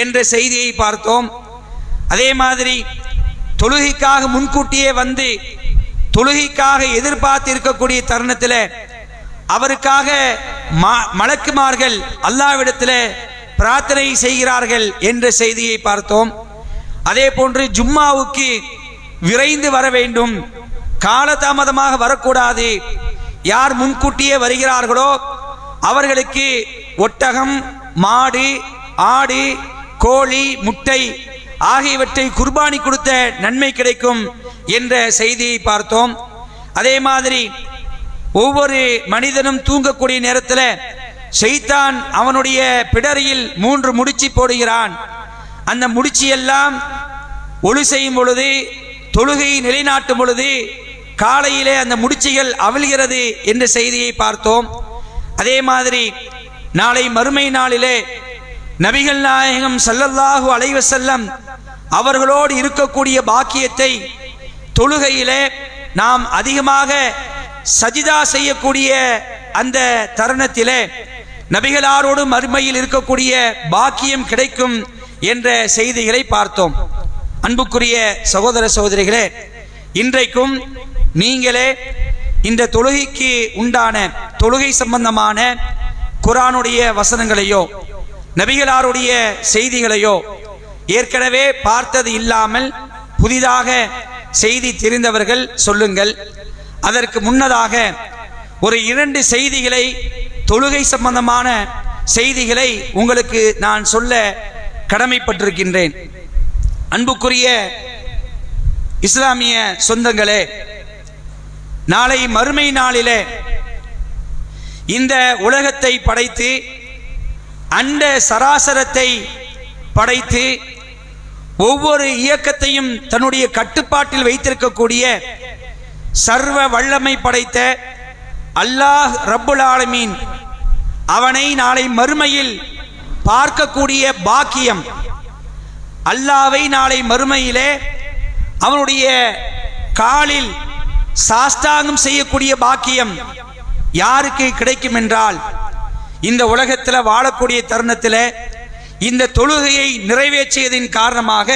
என்ற செய்தியை பார்த்தோம். அதே மாதிரி தொழுகைக்காக முன்கூட்டியே வந்து தொழுகைக்காக எதிர்பார்த்து இருக்கக்கூடிய தருணத்தில் அவருக்காக மலக்குமார்கள் அல்லாஹ்விடத்தில் பிரார்த்தனை செய்கிறார்கள் என்ற செய்தியை பார்த்தோம். அதே போன்று ஜும்மாவுக்கு விரைந்து வர வேண்டும், காலதாமதமாக வரக்கூடாது. யார் முன்கூட்டியே வருகிறார்களோ அவர்களுக்கு ஒட்டகம், மாடு, ஆடு, கோழி, முட்டை ஆகியவற்றை குர்பானி கொடுத்த நன்மை கிடைக்கும் என்ற செய்தியை பார்த்தோம். அதே மாதிரி ஒவ்வொரு மனிதனும் தூங்கக்கூடிய நேரத்தில் ஷைத்தான் அவனுடைய பிடரியில் 3 முடிச்சு போடுகிறான். அந்த முடிச்சு எல்லாம் ஒளி செய்யும் பொழுது, தொழுகையை நிலைநாட்டும் பொழுது காலையிலே அந்த முடிச்சுகள் அவிழ்கிறது என்ற செய்தியை பார்த்தோம். அதே மாதிரி நாளை மறுமை நாளிலே நபிகள் நாயகம் ஸல்லல்லாஹு அலைஹி வஸல்லம் அவர்களோடு இருக்கக்கூடிய பாக்கியத்தை தொழுகையிலே நாம் அதிகமாக சஜிதா செய்யக்கூடிய அந்த தருணத்திலே நபிகளாரோடு மறுமையில் இருக்கக்கூடிய பாக்கியம் கிடைக்கும் என்ற செய்திகளை பார்த்தோம். அன்புக்குரிய சகோதர சகோதரிகளே, இன்றைக்கும் நீங்களே இந்த தொழுகைக்கு உண்டான தொழுகை சம்பந்தமான குர்ஆனுடைய வசனங்களையோ நபிகளாருடைய செய்திகளையோ ஏற்கனவே பார்த்தது இல்லாமல் புதிதாக செய்தி தெரிந்தவர்கள் சொல்லுங்கள். அதற்கு முன்னதாக ஒரு 2 செய்திகளை, தொழுகை சம்பந்தமான செய்திகளை உங்களுக்கு நான் சொல்ல கடமைப்பட்டிருக்கின்றேன். அன்புக்குரிய இஸ்லாமிய சொந்தங்களே, நாளை மறுமை நாளிலே இந்த உலகத்தை படைத்து அண்ட சராசரத்தை படைத்து ஒவ்வொரு இயக்கத்தையும் தன்னுடைய கட்டுப்பாட்டில் வைத்திருக்கக்கூடிய சர்வ வல்லமை படைத்த அல்லாஹ் ரப்புல் ஆலமீன் அவனை நாளை மறுமையில் பார்க்கக்கூடிய பாக்கியம், அல்லாஹ்வை நாளை மறுமையிலே அவனுடைய காலில் சாஷ்டாங்கம் செய்யக்கூடிய பாக்கியம் யாருக்கு கிடைக்கும் என்றால், இந்த உலகத்தில் வாழக்கூடிய தருணத்தில் இந்த தொழுகையை நிறைவேற்றியதின் காரணமாக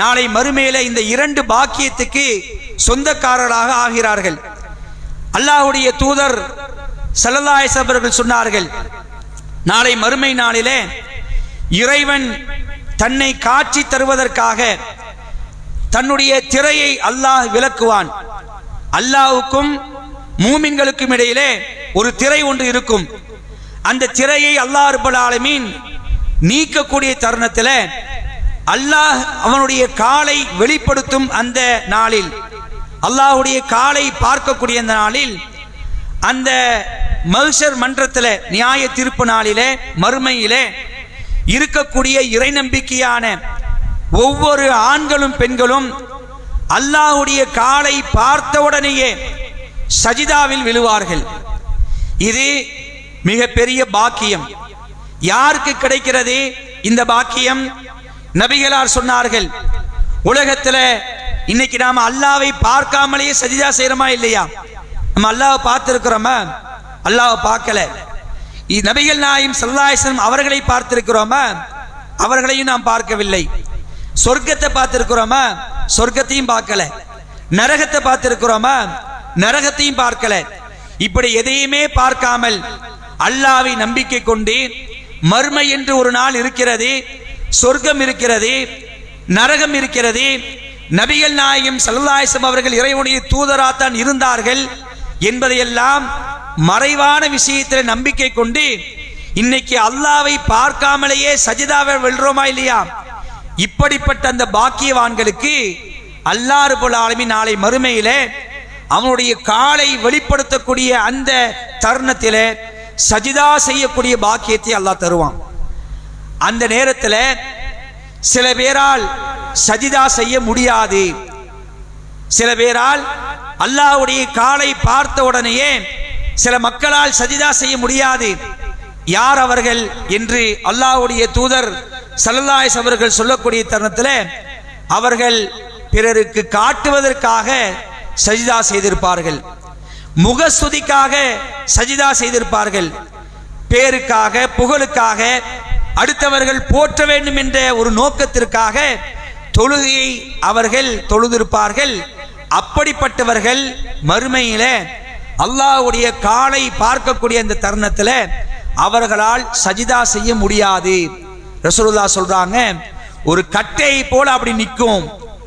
நாளை மறுமையில இந்த 2 பாக்கியத்துக்கு சொந்தக்காரர்களாக ஆகிறார்கள். அல்லாஹ்வுடைய தூதர் ஸல்லல்லாஹு அலைஹி வஸல்லம் அவர்கள் சொன்னார்கள், நாளை மறுமை நாளிலே இறைவன் தன்னை காட்சி தருவதற்காக தன்னுடைய திரையை அல்லாஹ் விலக்குவான். அல்லாஹ்வுக்கும் மூமின்களுக்கும் இடையிலே ஒரு திரை ஒன்று இருக்கும். அந்த திரையை அல்லாஹ் ரப்பல் ஆலமீன் நீக்கக்கூடிய தருணத்தில் அல்லாஹ் அவனுடைய காலை வெளிப்படுத்தும் அந்த நாளில், அல்லாஹ்வுடைய காலை பார்க்கக்கூடிய அந்த நாளில், அந்த மஹ்ஷர் மன்றத்தில் நியாய தீர்ப்பு நாளிலே மறுமையிலே இருக்கக்கூடிய இறை நம்பிக்கையான ஒவ்வொரு ஆண்களும் பெண்களும் அல்லாஹ்வுடைய காலை பார்த்தவுடனேயே சஜிதாவில் விழுவார்கள். இது மிகப்பெரிய பாக்கியம். யாருக்கு கிடைக்கிறது இந்த பாக்கியம்? நபிகளார் சொன்னார்கள், உலகத்தில் இன்னைக்கு நாம அல்லாஹ்வை பார்க்காமலேயே சஜிதா செய்யறோமா இல்லையா? நம்ம அல்லாஹ்வை பார்த்திருக்கிறோமா? அல்லாஹ்வை பார்க்கல. நபிகள் நாயகம் ஸல்லல்லாஹு அலைஹி வஸல்லம் அவர்களை பார்த்திருக்கிறோமா? அவர்களையும் நாம் பார்க்கவில்லை. சொர்க்கத்தை பார்த்திருக்கிறோமா? சொர்க்கத்தையும் பார்க்கல. நரகத்தை பார்த்திருக்கிறோமா? நரகத்தையும் பார்க்கல. இப்படி எதையுமே பார்க்காமல் அல்லாஹ்வை நம்பிக்கை கொண்டு மறுமை என்று ஒரு நாள் இருக்கிறது, சொர்க்கம் இருக்கிறது, நரகம் இருக்கிறது, நபிகள் நாயகம் ஸல்லல்லாஹு அலைஹி வஸல்லம் அவர்கள் இறைவனுடைய தூதராத்தான் இருந்தார்கள் என்பதையெல்லாம் மறைவான விஷயத்தில் நம்பிக்கை கொண்டு இன்னைக்கு அல்லாஹ்வை பார்க்காமலேயே சஜிதாவை வெல்றோமா இல்லையா? இப்படிப்பட்ட அந்த பாக்கியவான்களுக்கு அல்லாஹ் ரப்பல் ஆலமீன் நாளை மறுமையிலே அவனுடைய காலை வெளிப்படுத்தக்கூடிய அந்த தருணத்திலே சஜிதா செய்யக்கூடிய பாக்கியத்தை அல்லாஹ் தருவான். அந்த நேரத்தில் சில பேரால் சஜிதா செய்ய முடியாது. சில பேரால் அல்லாஹ்வுடைய காலை பார்த்த உடனேயே சில மக்களால் சஜிதா செய்ய முடியாது. யார் அவர்கள் என்று அல்லாஹ்வுடைய தூதர் ஸல்லல்லாஹு அலைஹி வஸல்லம் அவர்கள் சொல்லக்கூடிய தருணத்தில் அவர்கள் பிறருக்கு காட்டுவதற்காக சஜிதா செய்திருப்பார்கள், முகஸ்துதிக்காக சஜிதா செய்திருப்பார்கள், பேருக்காக புகழுக்காக அடுத்தவர்கள் போற்ற வேண்டும் என்ற ஒரு நோக்கத்திற்காக தொழுகையை அவர்கள் தொழுதிருப்பார்கள். அப்படிப்பட்டவர்கள் மறுமையில அல்லாஹ்வுடைய காலை பார்க்கக்கூடிய அந்த தருணத்தில் அவர்களால் சஜிதா செய்ய முடியாது. ரசூலுல்லாஹ் சொல்றாங்க, ஒரு கட்டையை போல அப்படி நிற்கும்,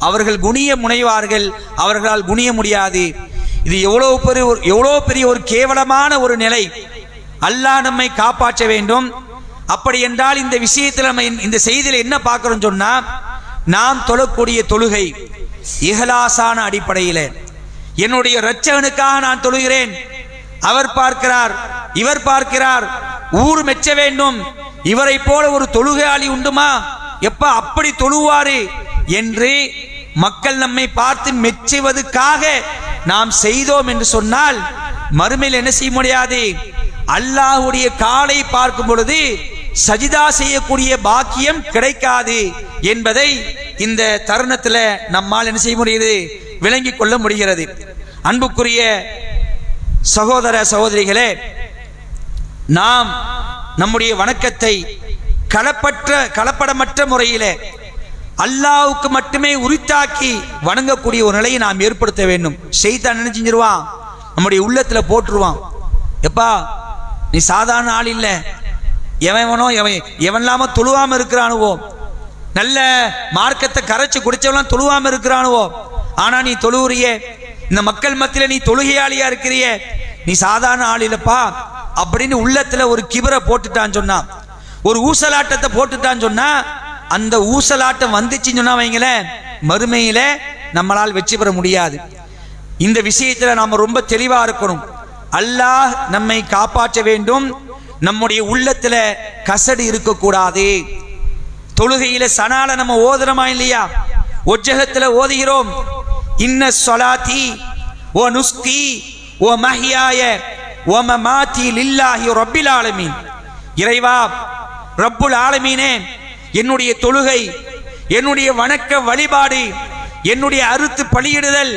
அவர்கள் குனிய முனைவார்கள், அவர்களால் குனிய முடியாது. இது எவ்வளவு பெரிய ஒரு கேவலமான ஒரு நிலை. அல்லாஹ் நம்மை காப்பாற்ற வேண்டும். அப்படி என்றால் இந்த விஷயத்தில் நம்ம இந்த செய்தியில் என்ன பார்க்கிறோம் சொன்னா, நாம் தொழக்கூடிய தொழுகை இஹ்லாஸான அடிப்படையில், என்னுடைய இரட்சகனுக்காக நான் தொழுகிறேன், அவர் பார்க்கிறார், இவர் பார்க்கிறார், ஊர் மெச்ச வேண்டும், இவரை போல ஒரு தொழுகையாளி உண்டுமா, எப்ப அப்படி தொழுவாரு என்று மக்கள் நம்மை பார்த்து மெச்சுவதற்காக நாம் செய்தோம் என்று சொன்னால் மறுமையில் என்ன செய்ய முடியாது. அல்லாஹ்வுடைய காலை பார்க்கும் பொழுது சஜிதா செய்யக்கூடிய பாக்கியம் கிடைக்காது என்பதை இந்த தருணத்தில் நம்மால் என்ன செய்ய முடியுது, விளங்கிக் கொள்ள முடிகிறது. அன்புக்குரிய சகோதர சகோதரிகளே, நாம் நம்முடைய வணக்கத்தை கலப்படமற்ற முறையிலே அல்லாஹ்வுக்கு மட்டுமே உரித்தாக்கி வணங்கக்கூடிய ஒரு நிலையை நாம் ஏற்படுத்த வேண்டும். ஷைத்தான் என்ன செஞ்சிருவான், நம்முடைய உள்ளத்துல போட்டுருவான், எப்பா நீ சாதாரண ஆள் இல்லை, எவன்லாம தொழுவாம இருக்கிறானுவோ, நல்ல மார்க்கத்தை கரைச்சு குடிச்சவெல்லாம் தொழுவாம இருக்கிறானுவோ, ஆனா நீ தொழுவுறியே, இந்த மக்கள் மத்தியில நீ தொழுகையாளியா இருக்கிறியே, நீ சாதாரண ஆள் இல்லப்பா அப்படின்னு உள்ளத்துல ஒரு கிபரை போட்டுட்டான்னு சொன்னா, ஒரு ஊசலாட்டத்தை போட்டுட்டான்னு சொன்னா, அந்த ஊசலாட்டம் வந்துச்சுன்னு சொன்னா வைங்களேன், மறுமையில நம்மளால் வெற்றி பெற முடியாது. இந்த விஷயத்துல நாம ரொம்ப தெளிவா இருக்கணும். அல்லாஹ் நம்மை காப்பாற்ற வேண்டும். நம்முடைய உள்ளத்துல கசடு இருக்கக்கூடாது. தொழுகையில சனால நம்ம ஓதுறோமா இல்லையா, ஒஜகத்துல ஓதுகிறோம், இன்ன ஸலாத்தி வ நுஸ்கி வ மஹ்யாய வ மமாத்தி லில்லாஹி ரப்பில் ஆலமீன். இறைவா ரப்புல் ஆலமீனே, என்னுடைய தொழுகை, என்னுடைய வணக்க வழிபாடு, என்னுடைய அறுத்து பலியிடுதல்,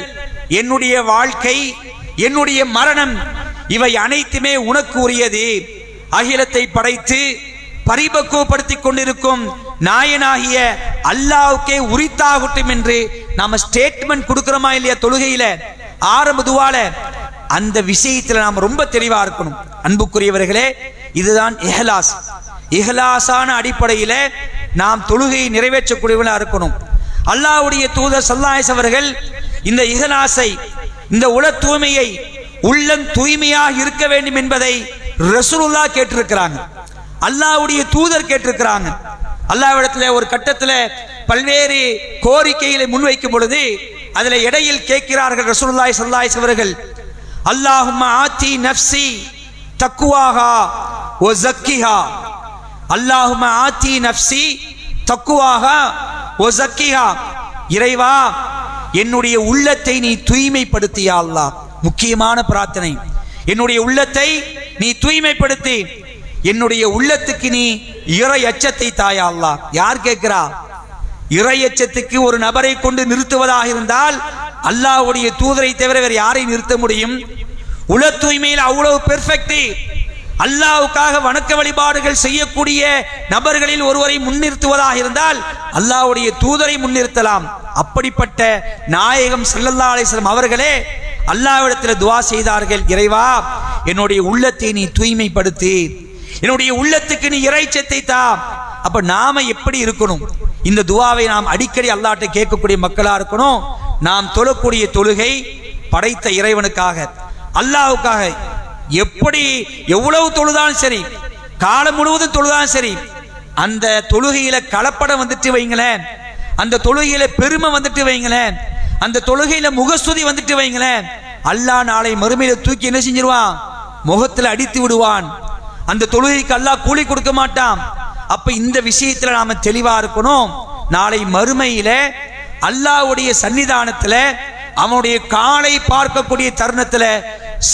என்னுடைய வாழ்க்கை, என்னுடைய மரணம், இவை அனைத்துமே உனக்கு உரியது. அகிலத்தை படைத்து பரிபக்குவப்படுத்திக் கொண்டிருக்கும் நாயனாகிய அல்லாஹ்வுக்கே உரித்தாகட்டும் என்று நாம ஸ்டேட்மெண்ட் கொடுக்கிறோமா இல்லையா தொழுகையில, ஆரம்ப துவால. அந்த விஷயத்துல நாம் ரொம்ப தெளிவா இருக்கணும். அன்புக்குரியவர்களே, இதுதான் இஹ்லாஸ். இஹ்லாஸான அடிப்படையில நாம் தொழுகையை நிறைவேற்றக்கூடியவர்களா இருக்கணும். அல்லாஹ்வுடைய தூதர் ஸல்லல்லாஹு அலைஹி அவர்கள் இந்த இஹ்லாஸை, இந்த உள தூய்மையை, உள்ளம் தூய்மையாக இருக்க வேண்டும் என்பதை ரசூலுல்லாஹ் கேட்டிருக்கிறாங்க, அல்லாஹ்வுடைய தூதர் கேட்டிருக்கிறாங்க. அல்லாஹ்விடத்தில் ஒரு கட்டத்தில் பல்வேறு கோரிக்கைகளை முன்வைக்கும் பொழுது அதுல இடையில் கேட்கிறார்கள் ரசூலுல்லாஹி ஸல்லல்லாஹு அலைஹி அவர்கள், அல்லாஹும்ம ஆத்தி நஃப்ஸி தக்வாஹா வ ஸக்கிஹா, அல்லாஹும்ம ஆத்தி நஃப்ஸி தக்வாஹா வ ஸக்கிஹா. இறைவா என்னுடைய உள்ளத்தை நீ தூய்மைப்படுத்தியா அல்லாஹ். முக்கியமான பிரார்த்தனை, என்னுடைய உள்ளத்தை நீ தூய்மைப்படுத்தி என்னுடைய உள்ளத்துக்கு நீ இறை அச்சத்தை தாயா அல்லாஹ். யார் கேட்கிறா? இறை அச்சத்துக்கு ஒரு நபரை கொண்டு நிறுத்துவதாக இருந்தால் அல்லாஹ்வுடைய தூதரை தவிர வேறு யாரை நிறுத்த முடியும்? உள தூய்மையில் அவ்வளவு பெர்ஃபெக்ட். அல்லாஹ்வுக்காக வணக்க வழிபாடுகள் செய்யக்கூடிய நபர்களில் ஒருவரை முன்னிறுத்துவதாக இருந்தால் அல்லாஹ்வுடைய தூதரை முன்னிறுத்தலாம். அப்படிப்பட்ட நாயகம் ஸல்லல்லாஹு அலைஹி வஸல்லம் அவர்களே அல்லாஹ்விடத்தில் துஆ செய்தார்கள், இறைவா என்னுடைய உள்ளத்தை நீ தூய்மைப்படுத்தி, என்னுடைய உள்ளத்துக்கு நீ இறைச்சத்தை தா. அப்ப நாம எப்படி இருக்கணும்? இந்த துஆவை நாம் அடிக்கடி அல்லாஹ்ட்ட கேட்கக்கூடிய மக்களா இருக்கணும். நாம் தொழக்கூடிய தொழுகை படைத்த இறைவனுக்காக, அல்லாஹ்வுக்காக. எப்படி எவ்வளவு தொழுதாலும் சரி, காலம் முழுவதும் தொழுதாலும் சரி, அந்த தொழுகையில கலப்படம் வந்துட்டு வைங்களேன், அந்த தொழுகையில பெருமை வந்துட்டு வைங்களேன், அந்த தொழுகையில முகஸ்துதி வந்துட்டு வைங்களேன், அல்லாஹ் நாளை மறுமையில தூக்கி என்ன செஞ்சிருவான்? முகத்தில் அடித்து விடுவான். அந்த தொழுகைக்கு அல்லாஹ் கூலி கொடுக்க மாட்டான். அப்ப இந்த விஷயத்துல நாம தெளிவா இருக்கணும். நாளை மறுமையில அல்லாஹ்வுடைய சன்னிதானத்துல அவனுடைய காலை பார்க்கக்கூடிய தருணத்துல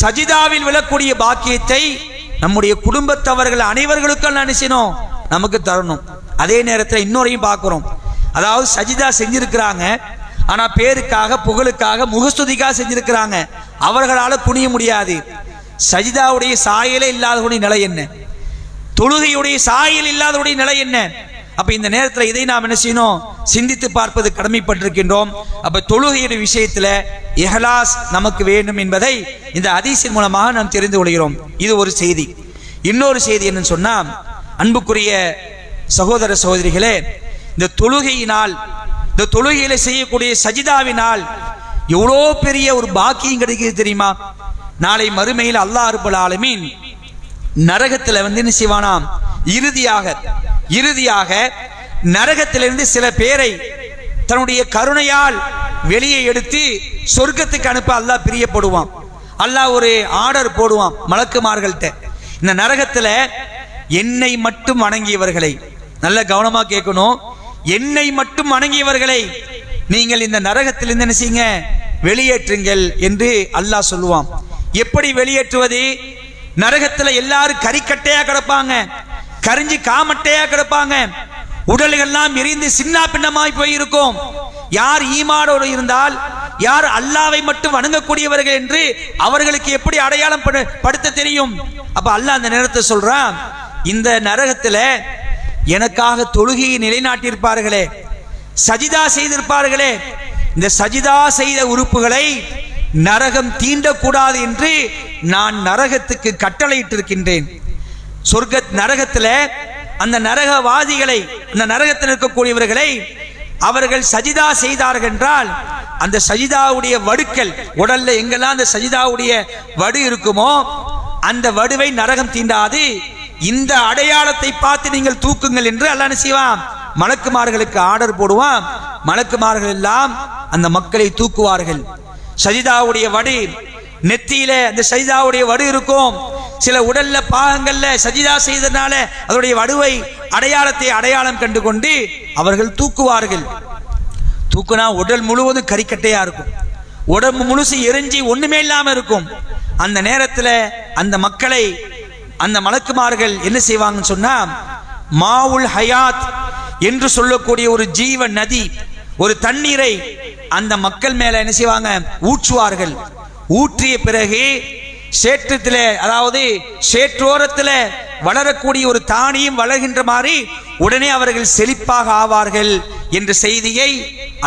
சஜிதாவில் விழக்கூடிய பாக்கியத்தை நம்முடைய குடும்பத்தவர்கள் அனைவர்களுக்கும் நினைச்சணும் நமக்கு தரணும். அதே நேரத்தில் இன்னொரையும் பார்க்கிறோம், அதாவது சஜிதா செஞ்சிருக்கிறாங்க, ஆனா பேருக்காக புகழுக்காக முகஸ்துதிக்காக செஞ்சிருக்கிறாங்க, அவர்களால குனிய முடியாது. சஜிதாவுடைய சாயலே இல்லாதவனுடைய நிலை என்ன? தொழுகையுடைய சாயல் இல்லாதவருடைய நிலை என்ன? அப்ப இந்த நேரத்தில் இதை நாம் என்ன செய்யணும்? சிந்தித்து பார்ப்பது கடமைப்பட்டிருக்கின்றோம். அப்ப தொழுகையுடைய விஷயத்துல இஹ்லாஸ் நமக்கு வேண்டும் என்பதை இந்த ஹதீஸின் மூலமாக நாம் தெரிந்து கொள்கிறோம். இது ஒரு செய்தி. இன்னொரு செய்தி என்னன்னு சொன்னா, அன்புக்குரிய சகோதர சகோதரிகளே, இந்த தொழுகையினால், இந்த தொழுகையில செய்யக்கூடிய சஜிதாவினால் எவ்வளோ பெரிய ஒரு பாக்கியம் கிடைக்குது தெரியுமா? நாளை மறுமையில் அல்லாஹ் ரப்பல் ஆலமீன் நரகத்துல என்ன செய்வானாம்? இறுதியாக நரகத்திலிருந்து சில பேரை தன்னுடைய கருணையால் வெளியே எடுத்து சொர்க்கத்துக்கு அனுப்ப அல்லாஹ் பிரியப்படுவான். அல்லாஹ் ஒரு ஆர்டர் போடுவான் மலக்குமார்கள்ட்ட, இந்த நரகத்துல என்னை மட்டும் வணங்கியவர்களை, நல்ல கவனமா கேட்கணும், என்னை மட்டும் வணங்கியவர்களை நீங்கள் இந்த நரகத்திலிருந்து என்ன செய்யுங்க? வெளியேற்றுங்கள் என்று அல்லாஹ் சொல்லுவான். எப்படி வெளியேற்றுவது? நரகத்துல எல்லாரும் கறிக்கட்டையா கிடப்பாங்க, கரிஞ்சு காமட்டையா கிடப்பாங்க, உடல்கள்லாம் எரிந்து சின்ன பின்னமாய் போயிருக்கும். யார் ஈமானோடு இருந்தால், யார் அல்லாவை மட்டும் வணங்கக்கூடியவர்கள் என்று அவர்களுக்கு எப்படி அடையாளம் படுத்த தெரியும்? அப்ப அல்லாஹ் அந்த நேரத்தை சொல்றான், இந்த நரகத்துல எனக்காக தொழுகையை நிலைநாட்டியிருப்பார்களே, சஜிதா செய்திருப்பார்களே, இந்த சஜிதா செய்த உறுப்புகளை நரகம் தீண்டக்கூடாது என்று நான் நரகத்துக்கு கட்டளையிட்டிருக்கின்றேன். நரகத்துல அந்த நரகவாதிகளை, அந்த நரகத்தில் இருக்கக்கூடியவர்களை அவர்கள் சஜிதா செய்தார்கள் என்றால், அந்த சஜிதாவுடைய வடுக்கள், உடல்ல எங்கெல்லாம் அந்த சஜிதாவுடைய வடு இருக்குமோ அந்த வடுவை நரகம் தீண்டாது. இந்த அடையாளத்தை பார்த்து நீங்கள் தூக்குங்கள் என்று அல்லாஹ் செய்வான். மலக்குமார்களுக்கு ஆர்டர் போடுவான். மலக்குமார்கள் எல்லாம் அந்த மக்களை தூக்குவார்கள். சஜிதாவுடைய வடு நெத்தியில அந்த சஜிதாவுடைய வடு இருக்கும். சில உடல்ல பாகங்கள்ல சஜிதா செய்தனால அதனுடைய வடுவை அடையாளம் கண்டு கொண்டு அவர்கள் தூக்குவார்கள். தூக்குனா உடல் முழுவதும் கறிக்கட்டையா இருக்கும், உடம்பு முழுசு எரிஞ்சி ஒண்ணுமே இல்லாம இருக்கும். அந்த நேரத்துல அந்த மக்களை அந்த மலக்குமார்கள் என்ன செய்வாங்கன்னு சொன்னா, மாவுல் ஹயாத் என்று சொல்லக்கூடிய ஒரு ஜீவ நதி, ஒரு தண்ணீரை அந்த மக்கள் மேல என்ன செய்வாங்க? ஊற்றுவார்கள். ஊற்றிய பிறகு சேற்றத்தில், அதாவது சேற்றோரத்தில் வளரக்கூடிய ஒரு தானியம் வளர்கின்ற மாதிரி உடனே அவர்கள் செழிப்பாக ஆவார்கள் என்ற செய்தியை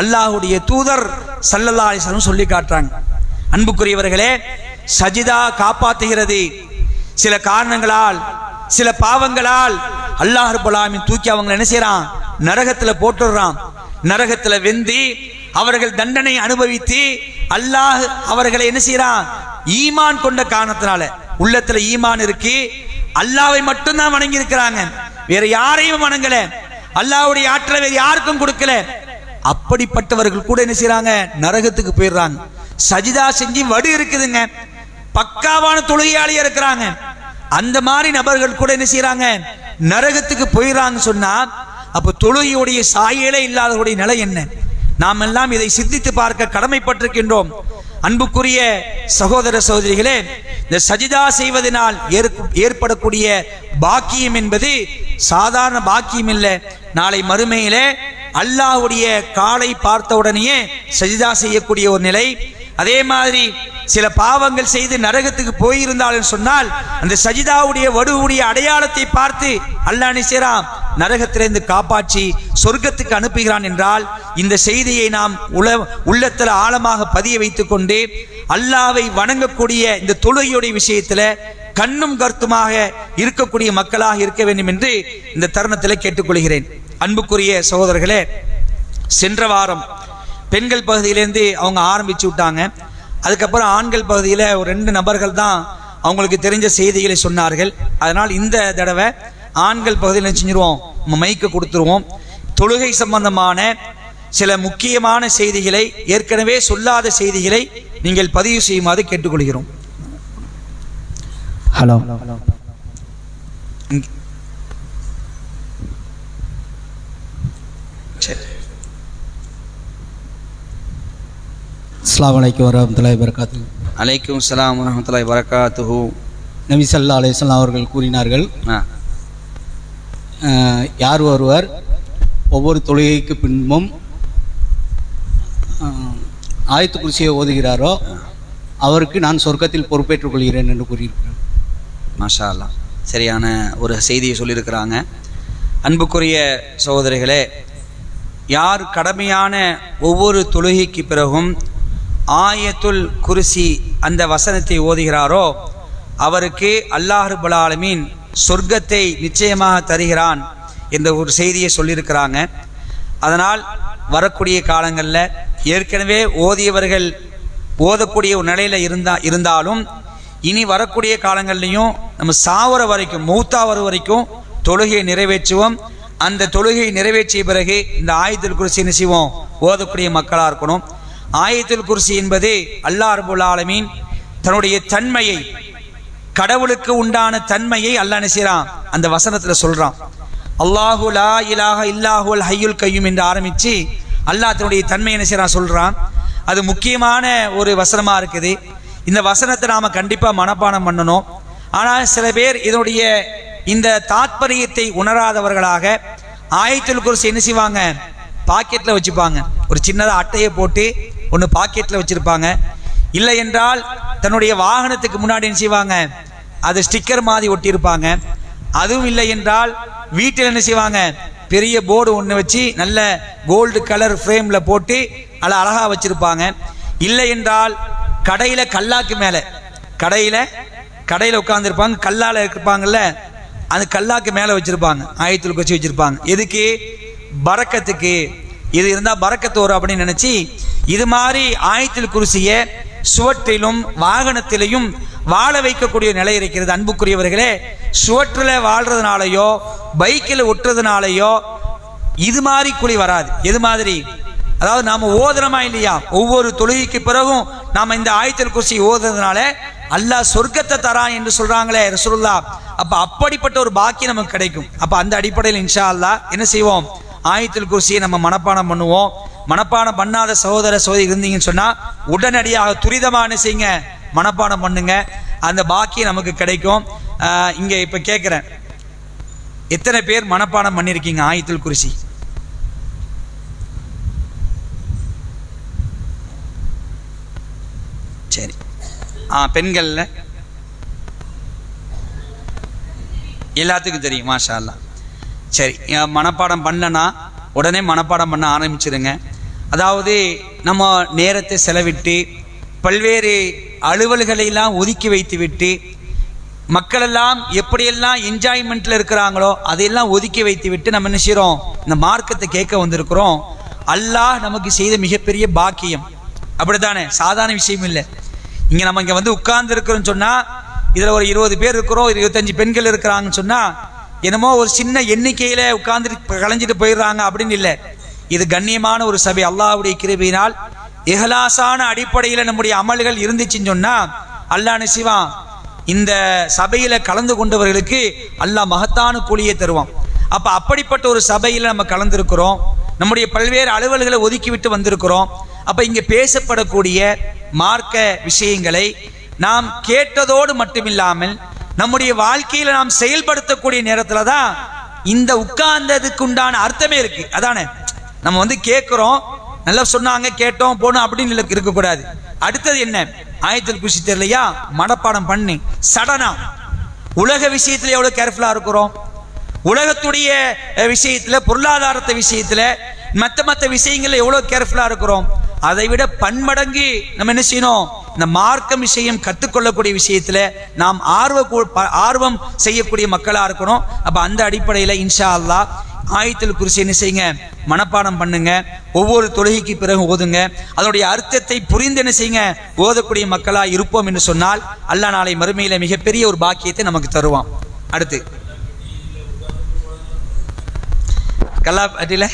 அல்லாஹ்வுடைய தூதர் ஸல்லல்லாஹு அலைஹி வஸல்லம் சொல்லி காட்டுறாங்க. அன்புக்குரியவர்களே, சஜிதா காப்பாற்றுகிறது. சில காரணங்களால், சில பாவங்களால் அல்லாஹ் ரப்பல் ஆலமீன் தூக்கி அவங்க என்ன செய்யறான்? நரகத்துல போட்டுடுறான். நரகத்துல வெந்தி அவர்கள் தண்டனை அனுபவித்து அல்லாஹ் அவர்களை என்ன செய்யறான்? ஈமான் கொண்ட காரணத்தினால, உள்ளத்துல ஈமான் இருக்கு, அல்லாஹ்வை மட்டும்தான் வணங்கி இருக்கிறாங்க, வேற யாரையும் வணங்கல, அல்லாஹ்வுடைய ஆற்றலை வேற யாருக்கும் கொடுக்கல. அப்படிப்பட்டவர்கள் கூட என்ன செய்யறாங்க? நரகத்துக்கு போயிடுறாங்க. சஜிதா செஞ்சு வடு இருக்குதுங்க, பக்காவான தொழுகையாளியா இருக்கிறாங்க, அந்த மாதிரி நபர்கள் கூட என்ன செய்யறாங்க? நரகத்துக்கு போயிடறாங்க. சொன்னா அப்ப தொழுகையுடைய சாயலே இல்லாதவருடைய நிலை என்ன? நாம் எல்லாம் இதை சிந்தித்து பார்க்க கடமைப்பட்டிருக்கின்றோம். அன்புக்குரிய சகோதர சகோதரிகளே, இந்த சஜிதா செய்வதனால் ஏற்படக்கூடிய பாக்கியம் என்பது சாதாரண பாக்கியம் இல்லை. நாளை மறுமையிலே அல்லாஹ்வுடைய காலை பார்த்த உடனேயே சஜிதா செய்யக்கூடிய ஒரு நிலை. அதே மாதிரி சில பாவங்கள் செய்து நரகத்துக்கு போயிருந்தாலும் சொன்னால் அந்த சஜிதாவுடைய வடுவுடைய அடையாளத்தை பார்த்து அல்லாஹ் நிச்சயம் நரகத்திலிருந்து காப்பாற்றி சொர்க்கத்துக்கு அனுப்புகிறான் என்றால், இந்த செய்தியை நாம் உள்ளத்தில் ஆழமாக பதிய வைத்துக் கொண்டு அல்லாஹ்வை வணங்கக்கூடிய இந்த தொழுகையுடைய விஷயத்துல கண்ணும் கருத்துமாக இருக்கக்கூடிய மக்களாக இருக்க வேண்டும் என்று இந்த தருணத்தில் கேட்டுக்கொள்கிறேன். அன்புக்குரிய சகோதரர்களே, சென்ற வாரம் பெண்கள் பகுதியிலேருந்து அவங்க ஆரம்பிச்சு விட்டாங்க. அதுக்கப்புறம் ஆண்கள் பகுதியில் ஒரு 2 நபர்கள் தான் அவங்களுக்கு தெரிஞ்ச செய்திகளை சொன்னார்கள். அதனால் இந்த தடவை ஆண்கள் பகுதியில் செஞ்சிருவோம், மைக்கு கொடுத்துருவோம். தொழுகை சம்பந்தமான சில முக்கியமான செய்திகளை, ஏற்கனவே சொல்லாத செய்திகளை நீங்கள் பதிவு செய்யுமாறு கேட்டுக்கொள்கிறோம். ஹலோ, சரி. அஸ்ஸலாமு அலைக்கும் வரஹ்மத்துல்லாஹி வபரகாத்துஹு. அலைக்கும் ஸலாம் வரஹ்மத்துல்லாஹி வபரகாத்துஹு. நபி ஸல்லல்லாஹு அலைஹி வஸல்லம் அவர்கள் கூறினார்கள், யார் ஒருவர் ஒவ்வொரு தொழுகைக்கு பின்பும் ஆயத்து குர்சியை ஓதுகிறாரோ அவருக்கு நான் சொர்க்கத்தில் பொறுப்பேற்றுக் கொள்கிறேன் என்று கூறியிருக்கிறேன். மாஷா அல்லாஹ். சரியான ஒரு செய்தியை சொல்லியிருக்கிறாங்க. அன்புக்குரிய சகோதரிகளே, யார் கடமையான ஒவ்வொரு தொழுகைக்கு பிறகும் ஆயத்துல் குர்சி அந்த வசனத்தை ஓதுகிறாரோ அவருக்கு அல்லாஹ் ரப்பல் ஆலமீன் சொர்க்கத்தை நிச்சயமாக தருகிறான் என்ற ஒரு செய்தியை சொல்லியிருக்கிறாங்க. அதனால் வரக்கூடிய காலங்களில் ஏற்கனவே ஓதியவர்கள் ஓதக்கூடிய ஒரு நிலையில் இருந்தாலும் இனி வரக்கூடிய காலங்கள்லையும் நம்ம சாவர வரைக்கும் மௌத்தாவர வரைக்கும் தொழுகையை நிறைவேற்றுவோம். அந்த தொழுகையை நிறைவேற்றிய பிறகு இந்த ஆயத்துல் குர்சி என்ன செய்வோம், ஓதக்கூடிய மக்களாக இருக்கணும். ஆயத்துல் குர்சி என்பது அல்லாஹ் ரப்பல் ஆலமீன் தன்னுடைய தன்மையை, கடவுளுக்கு உண்டான தன்மையை அல்லாஹ் என்ன செய்றான், அந்த வசனத்தில் சொல்றான். அல்லாஹு லா இலாஹ இல்லாஹுல் ஹய்யுல் கய்யூம் என்று ஆரம்பித்து அல்லாஹ் தன்னுடைய தன்மையை என்ன செய்றான் சொல்றான். அது முக்கியமான ஒரு வசனமா இருக்குது. இந்த வசனத்தை நாம கண்டிப்பா மனப்பாடம் பண்ணணும். ஆனால் சில பேர் இதனுடைய இந்த தாத்பரியத்தை உணராதவர்களாக ஆயத்துல் குர்சி என்ன செய்வாங்க, பாக்கெட்ல வச்சுப்பாங்க. ஒரு சின்னதாக அட்டையை போட்டு ஒன்று பாக்கெட்ல வச்சிருப்பாங்க. இல்லை என்றால் தன்னுடைய வாகனத்துக்கு முன்னாடி என்ன செய்வாங்க, அது ஸ்டிக்கர் மாதிரி ஒட்டியிருப்பாங்க. அதுவும் இல்லை என்றால் வீட்டில் என்ன செய்வாங்க, பெரிய போர்டு ஒன்று வச்சு நல்ல கோல்டு கலர் ஃப்ரேமில் போட்டு அதில் அழகாக வச்சுருப்பாங்க. இல்லை என்றால் கடையில் கல்லாக்கு மேலே கடையில் உட்காந்துருப்பாங்க, கல்லால் இருப்பாங்கல்ல, அந்த கல்லாக்கு மேலே வச்சுருப்பாங்க, ஆயத்துல் குர்சி வச்சுருப்பாங்க. எதுக்கு, பரக்கத்துக்கு. இது இருந்தால் பரக்கத்து வரும் அப்படின்னு நினச்சி இது மாதிரி ஆயத்துல் குர்சியை சுவற்றிலும் வாகனத்திலையும் வாழ வைக்கக்கூடிய நிலை இருக்கிறது. அன்புக்குரியவர்களே, சுவற்றில் வாழ்றதுனாலையோ பைக்கில் ஒட்டுறதுனாலையோ இது மாதிரி குழி வராது. எது மாதிரி, அதாவது நாம ஓதுறமா இல்லையா, ஒவ்வொரு தொழுகைக்கு பிறகும் நாம இந்த ஆயத்துல் குர்சி ஓதுறதுனால அல்லாஹ் சொர்க்கத்தை தரான் என்று சொல்றாங்களே ரசூலுல்லாஹ். அப்ப அப்படிப்பட்ட ஒரு பாக்கியம் நமக்கு கிடைக்கும். அப்ப அந்த அடிப்படையில் இன்ஷா அல்லாஹ் என்ன செய்வோம், ஆயத்துல் குர்சியை நம்ம மனப்பாடம் பண்ணுவோம். மனப்பாடம் பண்ணாத சகோதர சகோதரி இருந்தீங்கன்னு சொன்னா உடனடியாக துரிதமான செய்யுங்க, மனப்பாடம் பண்ணுங்க, அந்த பாக்கியம் நமக்கு கிடைக்கும். இங்க இப்ப கேட்கிறேன், எத்தனை பேர் மனப்பாடம் பண்ணிருக்கீங்க ஆயத்துல் குர்சி? சரி, பெண்கள்ல எல்லாத்துக்கும் தெரியும், மாஷா அல்லாஹ். சரி, மனப்பாடம் பண்ணனா உடனே மனப்பாடம் பண்ண ஆரம்பிச்சிருங்க. அதாவது நம்ம நேரத்தை செலவிட்டு பல்வேறு அலுவல்களெல்லாம் ஒதுக்கி வைத்து விட்டு மக்களெல்லாம் எப்படியெல்லாம் என்ஜாய்மெண்ட்ல இருக்கிறாங்களோ அதையெல்லாம் ஒதுக்கி வைத்து விட்டு நம்ம என்ன செய்கிறோம், இந்த மார்க்கத்தை கேட்க வந்திருக்கிறோம். அல்லாஹ் நமக்கு செய்த மிகப்பெரிய பாக்கியம். அப்படித்தானே, சாதாரண விஷயம் இல்லை. நம்ம இங்கே வந்து உட்கார்ந்து இருக்கிறோன்னு சொன்னால் இதில் ஒரு 20 பேர் இருக்கிறோம், 25 பெண்கள் இருக்கிறாங்கன்னு சொன்னால் என்னமோ ஒரு சின்ன எண்ணிக்கையில் உட்கார்ந்துட்டு கலைஞ்சிட்டு போயிடுறாங்க அப்படின்னு இல்லை. இது கண்ணியமான ஒரு சபை. அல்லாஹ்வுடைய கிருபையினால் இஹ்லாஸான அடிப்படையில் நம்முடைய அமல்கள் இருந்துச்சுன்னு சொன்னால் அல்லாஹ் நிச்சயம் இந்த சபையில் கலந்து கொண்டவர்களுக்கு அல்லாஹ் மகத்தான கூலியை தருவான். அப்போ அப்படிப்பட்ட ஒரு சபையில் நம்ம கலந்துருக்கிறோம், நம்முடைய பல்வேறு அலுவல்களை ஒதுக்கிவிட்டு வந்திருக்கிறோம். அப்போ இங்கே பேசப்படக்கூடிய மார்க்க விஷயங்களை நாம் கேட்டதோடு மட்டுமில்லாமல் நம்முடைய வாழ்க்கையில் நாம் செயல்படுத்தக்கூடிய நேரத்தில் தான் இந்த உட்கார்ந்ததுக்கு உண்டான அர்த்தமே இருக்கு. அதானே, நம்ம வந்து கேட்குறோம், நல்லா சொன்னாங்க கேட்டோம் போனோம் அப்படின்னு இருக்கக்கூடாது. அடுத்தது என்ன, ஆயத்துல் குர்சி தெரியலையா, மனப்பாடம் பண்ணி சடனா. உலக விஷயத்துல எவ்வளவு கேர்ஃபுல்லா இருக்கிறோம், உலகத்துடைய விஷயத்துல, பொருளாதாரத்தை விஷயத்துல, மற்ற விஷயங்கள்ல எவ்வளவு கேர்ஃபுல்லா இருக்கிறோம். அதை விட பன்மடங்கு நம்ம என்ன செய்யணும், இந்த மார்க்கம் விஷயம் கற்றுக்கொள்ளக்கூடிய விஷயத்துல நாம் ஆர்வம் செய்யக்கூடிய மக்களா இருக்கணும். அப்ப அந்த அடிப்படையில இன்ஷா அல்லாஹ் ஆயத்துல் குர்சி என்ன செய்யுங்க, மனப்பாடம் பண்ணுங்க. ஒவ்வொரு தொழுகைக்கு பிறகு ஓதுங்க. அதனுடைய அர்த்தத்தை புரிந்து என்ன செய்யுங்க, ஓதக்கூடிய மக்களா இருப்போம் என்று சொன்னால் அல்லாஹ் நாளை மறுமையில மிகப்பெரிய ஒரு பாக்கியத்தை நமக்கு தருவான். அடுத்து கல்லாப்பட்டில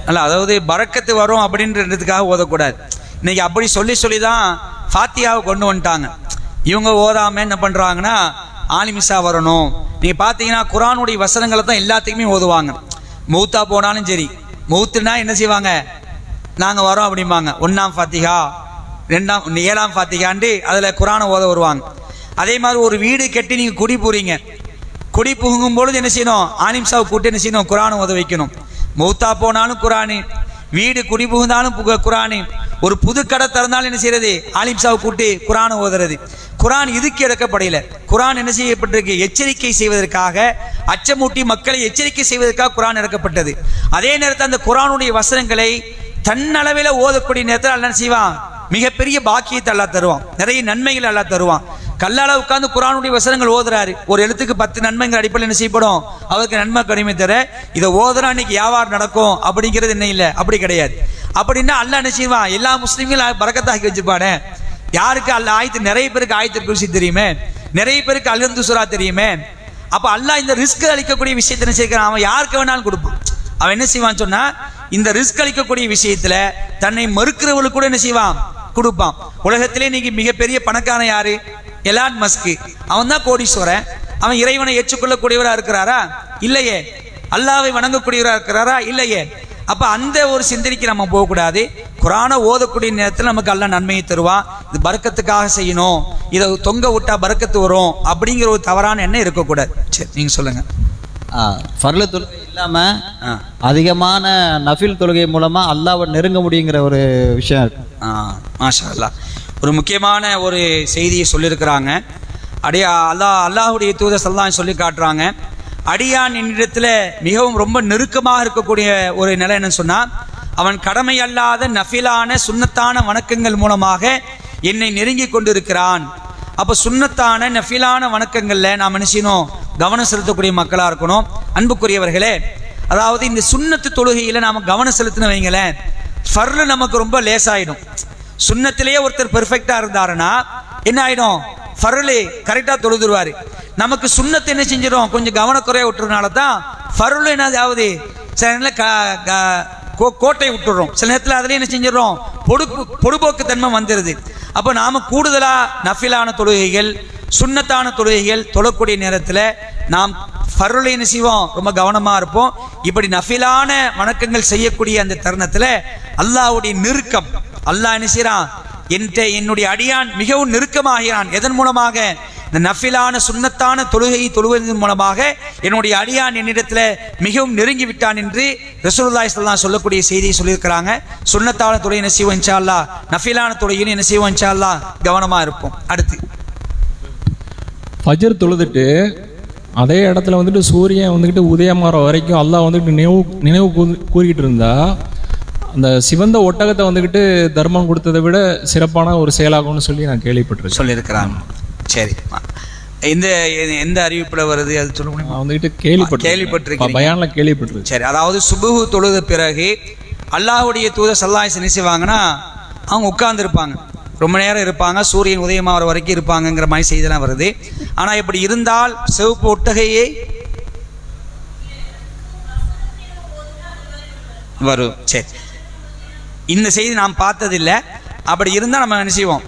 அல்ல, அதாவது பரக்கத்து வரும் அப்படின்றதுக்காக ஓதக்கூடாது. இன்னைக்கு அப்படி சொல்லி தான் ஃபாத்தியாவை கொண்டு வந்துட்டாங்க. இவங்க ஓதாம என்ன பண்றாங்கன்னா ஆலிமிசா வரணும். நீங்க பாத்தீங்கன்னா குர்ஆனுடைய வசனங்களை தான் எல்லாத்துக்குமே ஓதுவாங்க. மௌத்தா போனாலும் சரி, மௌத்துனா என்ன செய்வாங்க, நாங்க வரோம் அப்படிம்பாங்க. 1ஆம் ஃபாத்திஹா 7ஆம் ஃபாத்திஹாண்டு அதுல குர்ஆனை ஓத வருவாங்க. அதே மாதிரி ஒரு வீடு கட்டி நீங்க குடி போறீங்க, குடி புகுங்கும் பொழுது என்ன செய்யணும், ஆலிம்சாவை கூட்டு என்ன செய்யணும், குர்ஆனை ஓத வைக்கணும். மௌத்தா போனாலும் குர்ஆனு, வீடு குடி புகுந்தாலும் குர்ஆனு, ஒரு புது கடை திறந்தாலும் என்ன செய்யறது, ஆலிம்சாவை கூட்டி குரானை ஓதுறது. குரான் இதுக்கு இறக்கப்படையில. குரான் என்ன செய்யப்பட்டிருக்கு, எச்சரிக்கை செய்வதற்காக, அச்சமூட்டி மக்களை எச்சரிக்கை செய்வதற்காக குரான் இறக்கப்பட்டது. அதே நேரத்தில் அந்த குரானுடைய வசனங்களை தன்னளவில் ஓதக்கூடிய நேரத்தில் அல்ல என்ன செய்வான், மிகப்பெரிய பாக்கியத்தை அல்லாஹ் தருவான், நிறைய நன்மைகள் அல்லாஹ் தருவான். கல்லால உட்கார்ந்து குரானுடைய வசனங்கள் ஓதுறாரு, ஒரு எழுத்துக்கு 10 நன்மைகள் அடிப்படையில் என்ன செய்யப்படும், அவருக்கு நன்மை கடிமை தர. இதை ஓதுறா இன்னைக்கு வியாபாரம் நடக்கும் அப்படிங்கிறது என்ன இல்லை, அப்படி கிடையாது. அப்படின்னா அல்லாஹ் என்ன செய்வான், எல்லா முஸ்லீம்களும் பரக்கத்தாக்கி வச்சுப்பானே. யாருக்கு அல்ல ஆயத்து, நிறைய பேருக்கு ஆயத்து குர்சி தெரியுமே, நிறைய பேருக்கு அல்ஹம்து சூரா தெரியுமே. அப்ப அல்லாஹ் இந்த ரிஸ்க் அளிக்கக்கூடிய விஷயத்தை என்ன செய்யறான், அவன் யாருக்கு வேணாலும் கொடுப்பான். அவன் என்ன செய்வான்னு சொன்னா, இந்த ரிஸ்க் அளிக்கக்கூடிய விஷயத்துல தன்னை மறுக்கிறவர்களுக்கு கூட என்ன செய்வான், கொடுப்பான். உலகத்திலே இன்னைக்கு மிகப்பெரிய பணக்காரன் யாரு, எலான் மஸ்க். அவன் தான் கோடீஸ்வரன். அவன் இறைவனை ஏற்றுக்கொள்ளக்கூடியவரா இருக்கிறாரா, இல்லையே. அல்லாவை வணங்கக்கூடியவரா இருக்கிறாரா, இல்லையே. அப்ப அந்த ஒரு சிந்தனைக்கு நம்ம போகக்கூடாது. குரானை ஓதக்கூடிய நேரத்தில் நமக்கு அல்லாஹ் நன்மையை தருவான். இது பரக்கத்துக்காக செய்யணும், இதை தொங்க விட்டா பரக்கத்து வரும் அப்படிங்கிற ஒரு தவறான எண்ணம் இருக்கக்கூடாது. சரி, நீங்க சொல்லுங்க. ஃபர்லு தொழுகை இல்லாமல் அதிகமான நஃபில் தொழுகை மூலமாக அல்லாஹ்வை நெருங்க முடியுங்கிற ஒரு விஷயம் இருக்கு. மாஷா அல்லாஹ். ஒரு முக்கியமான ஒரு செய்தியை சொல்லியிருக்கிறாங்க. அல்லாஹுடைய தூதர் ஸல்லல்லாஹு அலைஹி சொல்லி காட்டுறாங்க, அடியான் என்னிடத்தில் மிகவும் ரொம்ப நெருக்கமாக இருக்கக்கூடிய ஒரு நிலை என்னன்னு சொன்னால், அவன் கடமை அல்லாத நஃபிலான சுன்னத்தான வணக்கங்கள் மூலமாக என்னை நெருங்கி கொண்டிருக்கிறான். அப்போ சுன்னத்தான நஃபிலான வணக்கங்களில் நாம் என்ன செய்யணும், கவனம் செலுத்தக்கூடிய மக்களாக இருக்கணும். அன்புக்குரியவர்களே, அதாவது இந்த சுன்னத்து தொழுகையில் நாம் கவனம் செலுத்தின வைங்களேன், ஃபர்லு நமக்கு ரொம்ப லேசாயிடும். சுன்னத்திலேயே ஒருத்தர் பெர்ஃபெக்டாக இருந்தாருன்னா என்ன ஆகிடும், ஃபர்லு கரெக்டாக தொழுதுருவார். நமக்கு சுன்னத்தை என்ன செஞ்சிடும், கொஞ்சம் கவனக்குறைய விட்டுறதுனால தான் ஃபர்லு என்னதாவது சில நேரத்தில் கோட்டை விட்டுடுறோம், சில நேரத்தில் அதிலே என்ன செஞ்சிடறோம், பொடுபோக்கு தன்மை வந்துடுது. அப்போ நாம் கூடுதலாக நஃபிலான தொழுகைகள், சுன்னத்தான தொழுகைகள் தொழக்கூடிய நேரத்தில் நாம் ஃபர்லை என்ன செய்வோம், ரொம்ப கவனமாக இருப்போம். இப்படி நஃபிலான வணக்கங்கள் செய்யக்கூடிய அந்த தருணத்தில் அல்லாஹ்வுடைய நெருக்கம், அல்லாஹ் என்ன செய்கிறான், என்னுடைய அடியான் மிகவும் நெருக்கமாகிறான். எதன் மூலமாக, இந்த நஃபிலான சுன்னத்தான தொழுகையை தொழுவதன் மூலமாக என்னுடைய அடியான் என்னிடத்தில் மிகவும் நெருங்கி விட்டான் என்று ரசூலுல்லாஹி ஸல்லல்லாஹு அலைஹி சொல்லக்கூடிய செய்தியை சொல்லியிருக்கிறாங்க. சுன்னத்தான தொழுகை என்ன செய்வோம் இன்ஷா அல்லாஹ், நஃபிலான தொழுகையை என்ன செய்வோம் இன்ஷா அல்லாஹ், கவனமாக இருப்போம். அடுத்து ஃபஜ்ர் தொழுதுட்டு அதே இடத்துல வந்துட்டு சூரியன் வந்துக்கிட்டு உதயமாற வரைக்கும் அல்லாஹ் வந்துட்டு நினைவு கூறிக்கிட்டு இருந்தா, அந்த சிவந்த ஒட்டகத்தை வந்துக்கிட்டு தர்மம் கொடுத்ததை விட சிறப்பான ஒரு செயலாகும்னு சொல்லி நான் கேள்விப்பட்டிருக்கேன், சொல்லியிருக்கிறாங்க. சரி, இந்த எந்த அறிவிப்பில் வருது அது சொல்ல முடியுமா? வந்துக்கிட்டு கேள்விப்பட்டிருக்கேன், பயானில் கேள்விப்பட்டிருக்கேன். சரி, அதாவது சுபுஹு தொழுத பிறகு அல்லாஹ்வுடைய தூதர் ஸல்லல்லாஹு அலைஹி வஸல்லம் என்ன செய்வாங்கன்னா, அவங்க உட்கார்ந்துருப்பாங்க, ரொம்ப நேரம் இருப்பாங்க, சூரியன் உதயமாகிற வரைக்கும் இருப்பாங்கங்கிற மாதிரி செய்திலாம் வருது. ஆனால் இப்படி இருந்தால் சிவப்பு ஒட்டகையே வரும். சரி, இந்த செய்தி நாம் பார்த்ததில்லை. அப்படி இருந்தால் நம்ம என்ன செய்வோம்,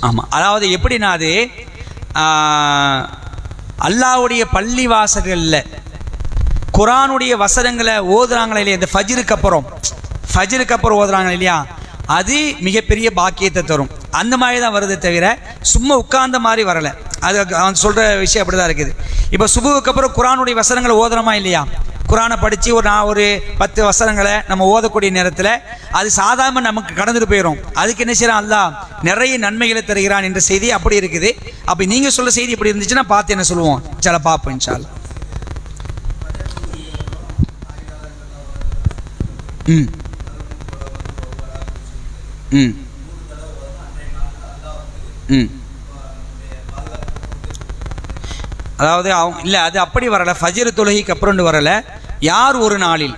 ஆமாம், அதாவது எப்படின்னா, அது அல்லாஹ்வுடைய பள்ளி வாசல்களில் குரானுடைய வசனங்களை ஓதுறாங்களே இல்லையா, இந்த ஃபஜ்ருக்கு அப்புறம் ஓதுறாங்க இல்லையா, அது மிகப்பெரிய பாக்கியத்தை தரும். அந்த மாதிரி தான் வருது தவிர சும்மா உட்கார்ந்த மாதிரி வரலை. அது அவன் சொல்கிற விஷயம் அப்படி தான் இருக்குது. இப்போ சுபுவுக்கு அப்புறம் குரானுடைய வசனங்களை ஓதுறோமா இல்லையா, குரானை படித்து ஒரு 10 வசனங்களை நம்ம ஓதக்கூடிய நேரத்தில் அது சாதாரண நமக்கு கடந்துட்டு போயிடும். அதுக்கு என்ன செய்யறான், அல்லாஹ் நிறைய நன்மைகளை தருகிறான் என்ற செய்தி அப்படி இருக்குது. அப்போ நீங்கள் சொல்ல செய்தி இப்படி இருந்துச்சுன்னா பார்த்து என்ன சொல்லுவோம், சில பார்ப்போம் இன்ஷா அல்லாஹ். அதாவது அவங்க இல்லை, அது அப்படி வரலை, ஃபஜ்ர் தொழுகைக்கு அப்புறம் வரலை. யார் ஒரு நாளில்,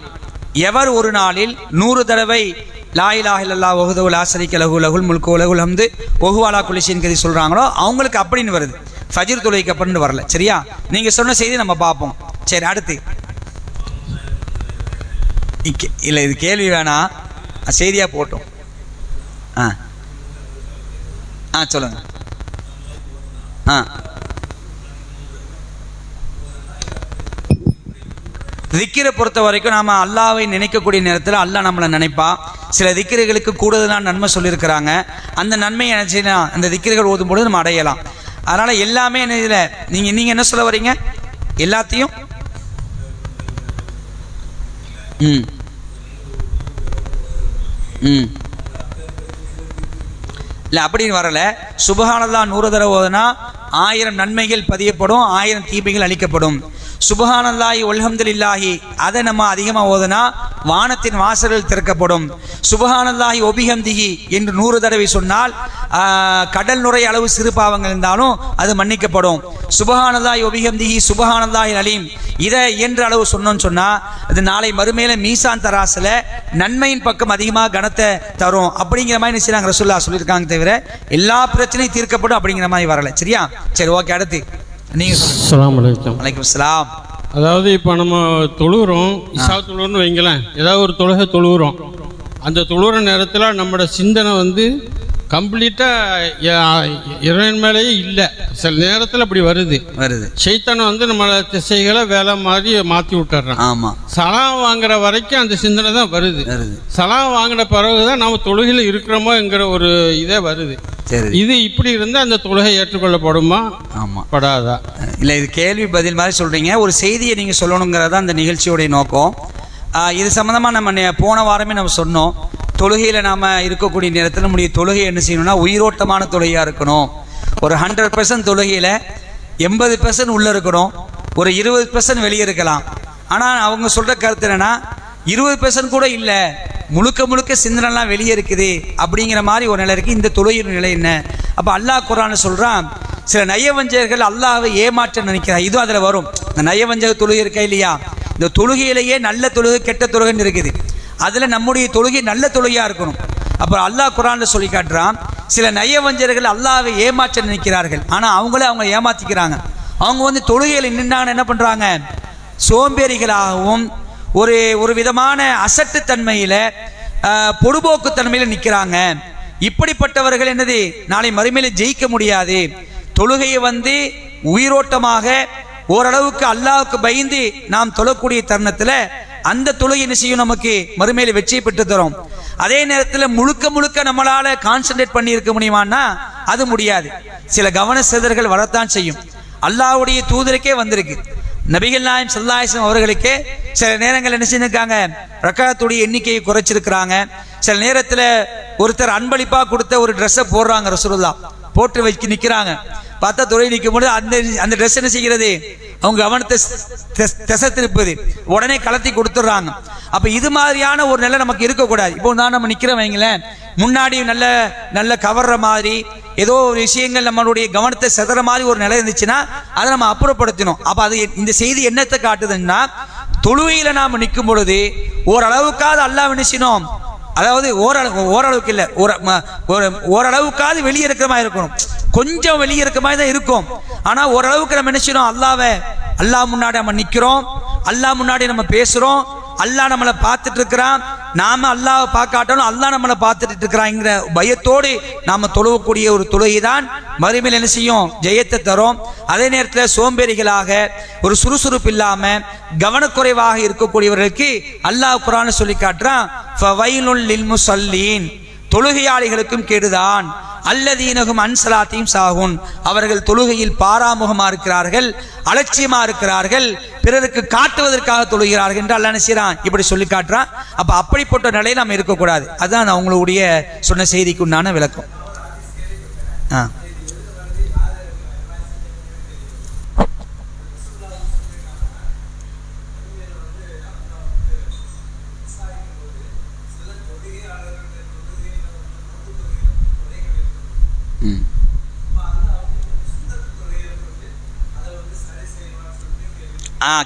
எவர் ஒரு நாளில் 100 தடவை லா இலாஹ இல்லல்லாஹ் வஹ்தஹு லா ஷரீக லஹு லஹுல் முல்கு வ லஹுல் ஹம்து வ ஹுவ அலா குல்லி ஷைஇன் கதீர் சொல்கிறாங்களோ அவங்களுக்கு அப்படின்னு வருது. ஃபஜ்ர் தொழுகைக்கு அப்புறம் வரல. சரியா, நீங்கள் சொன்ன செய்தி நம்ம பார்ப்போம். சரி, அடுத்து இல்லை, இது கேள்வி வேணாம், செய்தியாக போட்டோம். சொல்லுங்க. திக்கிரை பொறுத்த வரைக்கும் நாம் அல்லாவை நினைக்கக்கூடிய நேரத்தில் அல்லாஹ் நம்மளை நினைப்பா. சில திக்கிரைகளுக்கு கூடுதலான நன்மை சொல்லியிருக்கிறாங்க. அந்த நன்மையை நினச்சினா அந்த திக்கிரைகள் ஓதும்போது நம்ம அடையலாம். அதனால் எல்லாமே என்ன, இதில் நீங்கள் என்ன சொல்ல வரீங்க, எல்லாத்தையும் இல்லை அப்படின்னு வரல. சுபஹானல்லாஹ் 100 தடவை ஓதுனா 1000 நன்மைகள் பதியப்படும், 1000 தீமைகள் அளிக்கப்படும். சுபஹானல்லாஹி வல்ஹம்துலில்லாஹி அதை நம்ம அதிகமாக ஓதுனா வானத்தின் வாசல்கள் திறக்கப்படும். சுபஹானல்லாஹி ஒபிஹம்திஹி என்று 100 தடவை சொன்னால் கடல் நுரை அளவு சிறு பாவங்கள் இருந்தாலும் அது மன்னிக்கப்படும். சுபஹானல்லாஹி ஒபிஹம்திஹி சுபஹானல்லாஹி அலீம் இதை என்ற அளவு சொன்னோன்னு சொன்னால் அது நாளை மறுமையில மீசான் தராசில் நன்மையின் பக்கம் அதிகமாக கனத்தை தரும் அப்படிங்கிற மாதிரி நினைச்சு ரசூலுல்லாஹ் சொல்லியிருக்காங்க. தவிர எல்லா பிரச்சனையும் தீர்க்கப்படும் அப்படிங்கிற மாதிரி வரல. சரியா? சரி, ஓகே. அடுத்து நீங்கள் அஸ்ஸலாமு அலைக்கும். வலைக்கும் அஸ்ஸலாம். அதாவது இப்போ நம்ம தொழுகிறோம், இஷா தொழுகிறோன்னு வைங்களேன், ஏதாவது ஒரு தொழுகை தொழுகிறோம். அந்த தொழுகிற நேரத்தில் நம்மளோட சிந்தனை வந்து கம்ப்ளீட்டாக இறைவன் மேலேயே இல்லை. சில நேரத்தில் அப்படி வருது. ஷைத்தானை வந்து நம்மளோட திசைகளை வேலை மாதிரி மாற்றி விட்டுறான். ஆமாம். சலாம் வாங்குற வரைக்கும் அந்த சிந்தனை தான் வருது. சலாம் வாங்கின பிறகுதான் நம்ம தொழுகையில் இருக்கிறோமோங்கிற ஒரு இதே வருது. இது இப்படி இருந்தால் அந்த தொழுகை ஏற்றுக்கொள்ளப்படுமா? ஆமாம், படாதா? இல்லை, இது கேள்வி பதில் மாதிரி சொல்கிறீங்க. ஒரு செய்தியை நீங்கள் சொல்லணுங்கிறதா அந்த நிகழ்ச்சியோடைய நோக்கம். இது சம்மந்தமாக நம்ம போன வாரமே நம்ம சொன்னோம். தொழுகையில் நாம் இருக்கக்கூடிய நேரத்தில் நம்முடைய தொழுகை என்ன செய்யணும்னா உயிரோட்டமான தொழுகையாக இருக்கணும். ஒரு 100% தொழுகையில் 80% உள்ளே இருக்கணும், ஒரு 20% வெளியே இருக்கலாம். ஆனால் அவங்க சொல்கிற கருத்து என்னென்னா 20% கூட இல்லை, முழுக்க முழுக்க சிந்தனைலாம் வெளியே இருக்குது அப்படிங்கிற மாதிரி ஒரு நிலை இருக்குது. இந்த தொழுகையின் நிலை என்ன? அப்போ அல்லாஹ் குர்ஆன்ல சொல்கிறான், சில நயவஞ்சகர்கள் அல்லாஹ்வை ஏமாற்ற நினைக்கிறார். இதுவும் அதில் வரும். இந்த நயவஞ்சக தொழுகை இருக்கா இல்லையா? இந்த தொழுகையிலேயே நல்ல தொழுகை கெட்ட தொழுகைன்னு இருக்குது. அதில் நம்முடைய தொழுகை நல்ல தொழுகையாக இருக்கணும். அப்புறம் அல்லாஹ் குர்ஆன்ல சொல்லி காட்டுறான், சில நயவஞ்சகர்கள் அல்லாஹ்வை ஏமாற்ற நினைக்கிறார்கள், ஆனால் அவங்க ஏமாற்றிக்கிறாங்க. அவங்க வந்து தொழுகையில் நின்றாங்க என்ன பண்ணுறாங்க? சோம்பேறிகளாகவும் ஒரு விதமான அசட்டுத்தன்மையில் பொடுபோக்குத்தன்மையில் நிற்கிறாங்க. இப்படிப்பட்டவர்கள் என்னது நாளை மறுமையில ஜெயிக்க முடியாது. தொழுகையை வந்து உயிரோட்டமாக ஓரளவுக்கு அல்லாஹ்வுக்கு பயந்து நாம் தொழக்கூடிய தருணத்தில் அந்த தொழுகை என்ன செய்யும்? நமக்கு மறுமையில வெற்றி பெற்று தரும். அதே நேரத்தில் முழுக்க முழுக்க நம்மளால கான்சன்ட்ரேட் பண்ணி இருக்க முடியுமான்னா அது முடியாது. சில கவன சிதறல்கள் வரத்தான் செய்யும். அல்லாஹ்வுடைய தூதருக்கே வந்திருக்கு. நபிகள் நாயகம் ஸல்லல்லாஹு அலைஹி வஸல்லம் அவர்களுக்கு சில நேரங்கள் என்ன செஞ்சிருக்காங்க? ரக்காத்துடைய எண்ணிக்கையை குறைச்சிருக்கிறாங்க. சில நேரத்தில் ஒருத்தர் அன்பளிப்பாக கொடுத்த ஒரு ட்ரெஸ்ஸை போடுறாங்க, ரசூலுல்லாஹ் போட்டு வச்சு நிற்கிறாங்க. பார்த்தா தொழில் நிற்கும் பொழுது அந்த ட்ரெஸ் என்ன செய்கிறது? அவங்க கவனத்தை திசை திருப்புது, உடனே கலத்தி கொடுத்துட்றாங்க. அப்போ இது மாதிரியான ஒரு நிலை நமக்கு இருக்கக்கூடாது. இப்போ தான் நம்ம நிற்கிறோம் வைங்களேன், முன்னாடி நல்ல நல்ல கவர்ற மாதிரி ஏதோ ஒரு விஷயங்கள் நம்மளுடைய கவனத்தை செதற மாதிரி ஒரு நிலை இருந்துச்சுன்னா அதை நம்ம அப்புறப்படுத்தணும். அப்போ அது இந்த செய்தி என்னத்தை காட்டுதுன்னா, தொழுகையில் நாம் நிற்கும் பொழுது ஓரளவுக்காவது அல்லாஹ் நினைச்சினோம், அதாவது ஓரளவுக்கு இல்லை, ஓரளவுக்காவது வெளியே இருக்கிற மாதிரி இருக்கணும். கொஞ்சம் வெளியே இருக்க மாதிரி தான் இருக்கும். ஆனால் ஓரளவுக்கு நம்ம நினைச்சினோம் அல்லாஹ் முன்னாடி நம்ம நிற்கிறோம், அல்லாஹ் முன்னாடி நம்ம பேசுகிறோம், அல்லாஹ் நம்மளை பார்த்துட்டு இருக்கிறான், நாம அல்லாஹ் பார்க்காட்டணும், அல்லாஹ் நம்மளை பார்த்துட்டு இருக்கிறாங்கிற பயத்தோடு நாம் தொழுவக்கூடிய ஒரு தொழுகை தான் மறுமையில் என்ன செய்யும்? ஜெயத்தை தரும். அதே நேரத்தில் சோம்பேறிகளாக ஒரு சுறுசுறுப்பு இல்லாமல் கவனக்குறைவாக இருக்கக்கூடியவர்களுக்கு அல்லாஹ் குர்ஆன் சொல்லி காட்டுறான், ஃபவைலுல் லில் முஸல்லீன், தொழுகையாளிகளுக்கும் கேடுதான், அல்லதீனஹும் அன் ஸலாத்திஹிம் சாஹூன், அவர்கள் தொழுகையில் பாராமுகமா இருக்கிறார்கள், அலட்சியமா இருக்கிறார்கள், பிறருக்கு காட்டுவதற்காக தொழுகிறார்கள் என்று அல்லாஹ் நினைச்சான் இப்படி சொல்லி காட்டுறான். அப்ப அப்படிப்பட்ட நிலையை நாம் இருக்கக்கூடாது. அதுதான் அவங்களுடைய சொன்ன செய்திக்கு உண்டான விளக்கம்.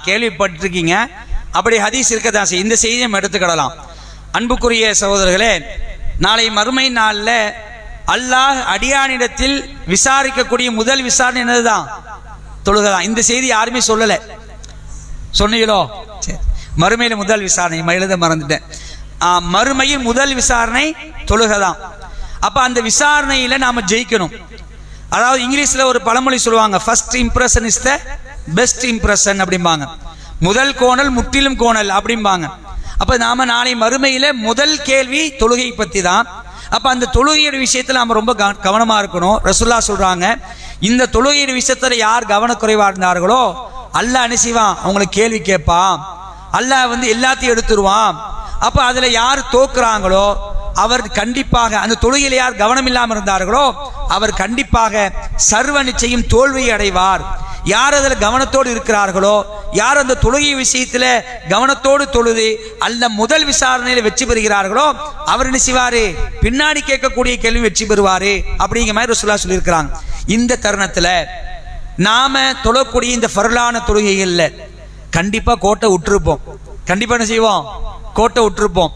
கேள்விப்பட்டிருக்கீங்க. அப்படி ஹதீஸ் இருக்கதான் செய்யும். இந்த செய்தியை நம்ம எடுத்துக்கிடலாம். அன்புக்குரிய சகோதரர்களே, நாளை மறுமை நாளில் அல்லாஹ் அடியானிடத்தில் விசாரிக்கக்கூடிய முதல் விசாரணை என்னதுதான்? தொழுகைதான். இந்த செய்தி யாருமே சொல்லலை. சொன்னீங்களோ? சரி, மறுமையில் முதல் விசாரணை எழுத மறந்துட்டேன். மறுமையில் முதல் விசாரணை தொழுகைதான். அப்போ அந்த விசாரணையில் நாம் ஜெயிக்கணும். அதாவது இங்கிலீஷில் ஒரு பழமொழி சொல்லுவாங்க, first impression is the best impression அப்படிம்பாங்க. முதல் கோணல் முற்றிலும் கோணல் அப்படிம்பாங்க. அப்போ நாம் நாளை மறுமையில் முதல் கேள்வி தொழுகை பற்றி தான். அப்போ அந்த தொழுகையோட விஷயத்தில் நாம் ரொம்ப கவனமாக இருக்கணும். ரசூலுல்லாஹ் சொல்கிறாங்க, இந்த தொழுகையோட விஷயத்தில் யார் கவனக்குறைவாக இருந்தார்களோ அல்லாஹ் என்ன செய்வான்? அவங்களுக்கு கேள்வி கேட்பான். அல்லாஹ் வந்து எல்லாத்தையும் எடுத்துருவான். அப்போ அதில் யார் தோக்குறாங்களோ அவர் கண்டிப்பாக அந்த தொழுகையில் யார் கவனம் இல்லாமல் இருந்தார்களோ அவர் கண்டிப்பாக சர்வ நிச்சயம் தோல்வியை அடைவார். யார் அதில் கவனத்தோடு இருக்கிறார்களோ, யார் அந்த தொழுகை விஷயத்தில் கவனத்தோடு தொழுது அல்ல முதல் விசாரணையில் வெற்றி பெறுகிறார்களோ அவர் என்ன செய்வாரு, பின்னாடி கேட்கக்கூடிய கேள்வி வெற்றி பெறுவாரு அப்படிங்கிற மாதிரி ரசூலுல்லாஹ் சொல்லியிருக்கிறாங்க. இந்த தருணத்தில் நாம தொழக்கூடிய இந்த ஃபர்லான தொழுகைகள்ல கண்டிப்பா கோட்டை விட்டுருப்போம். கண்டிப்பா என்ன செய்வோம், கோட்டை விட்டுருப்போம்.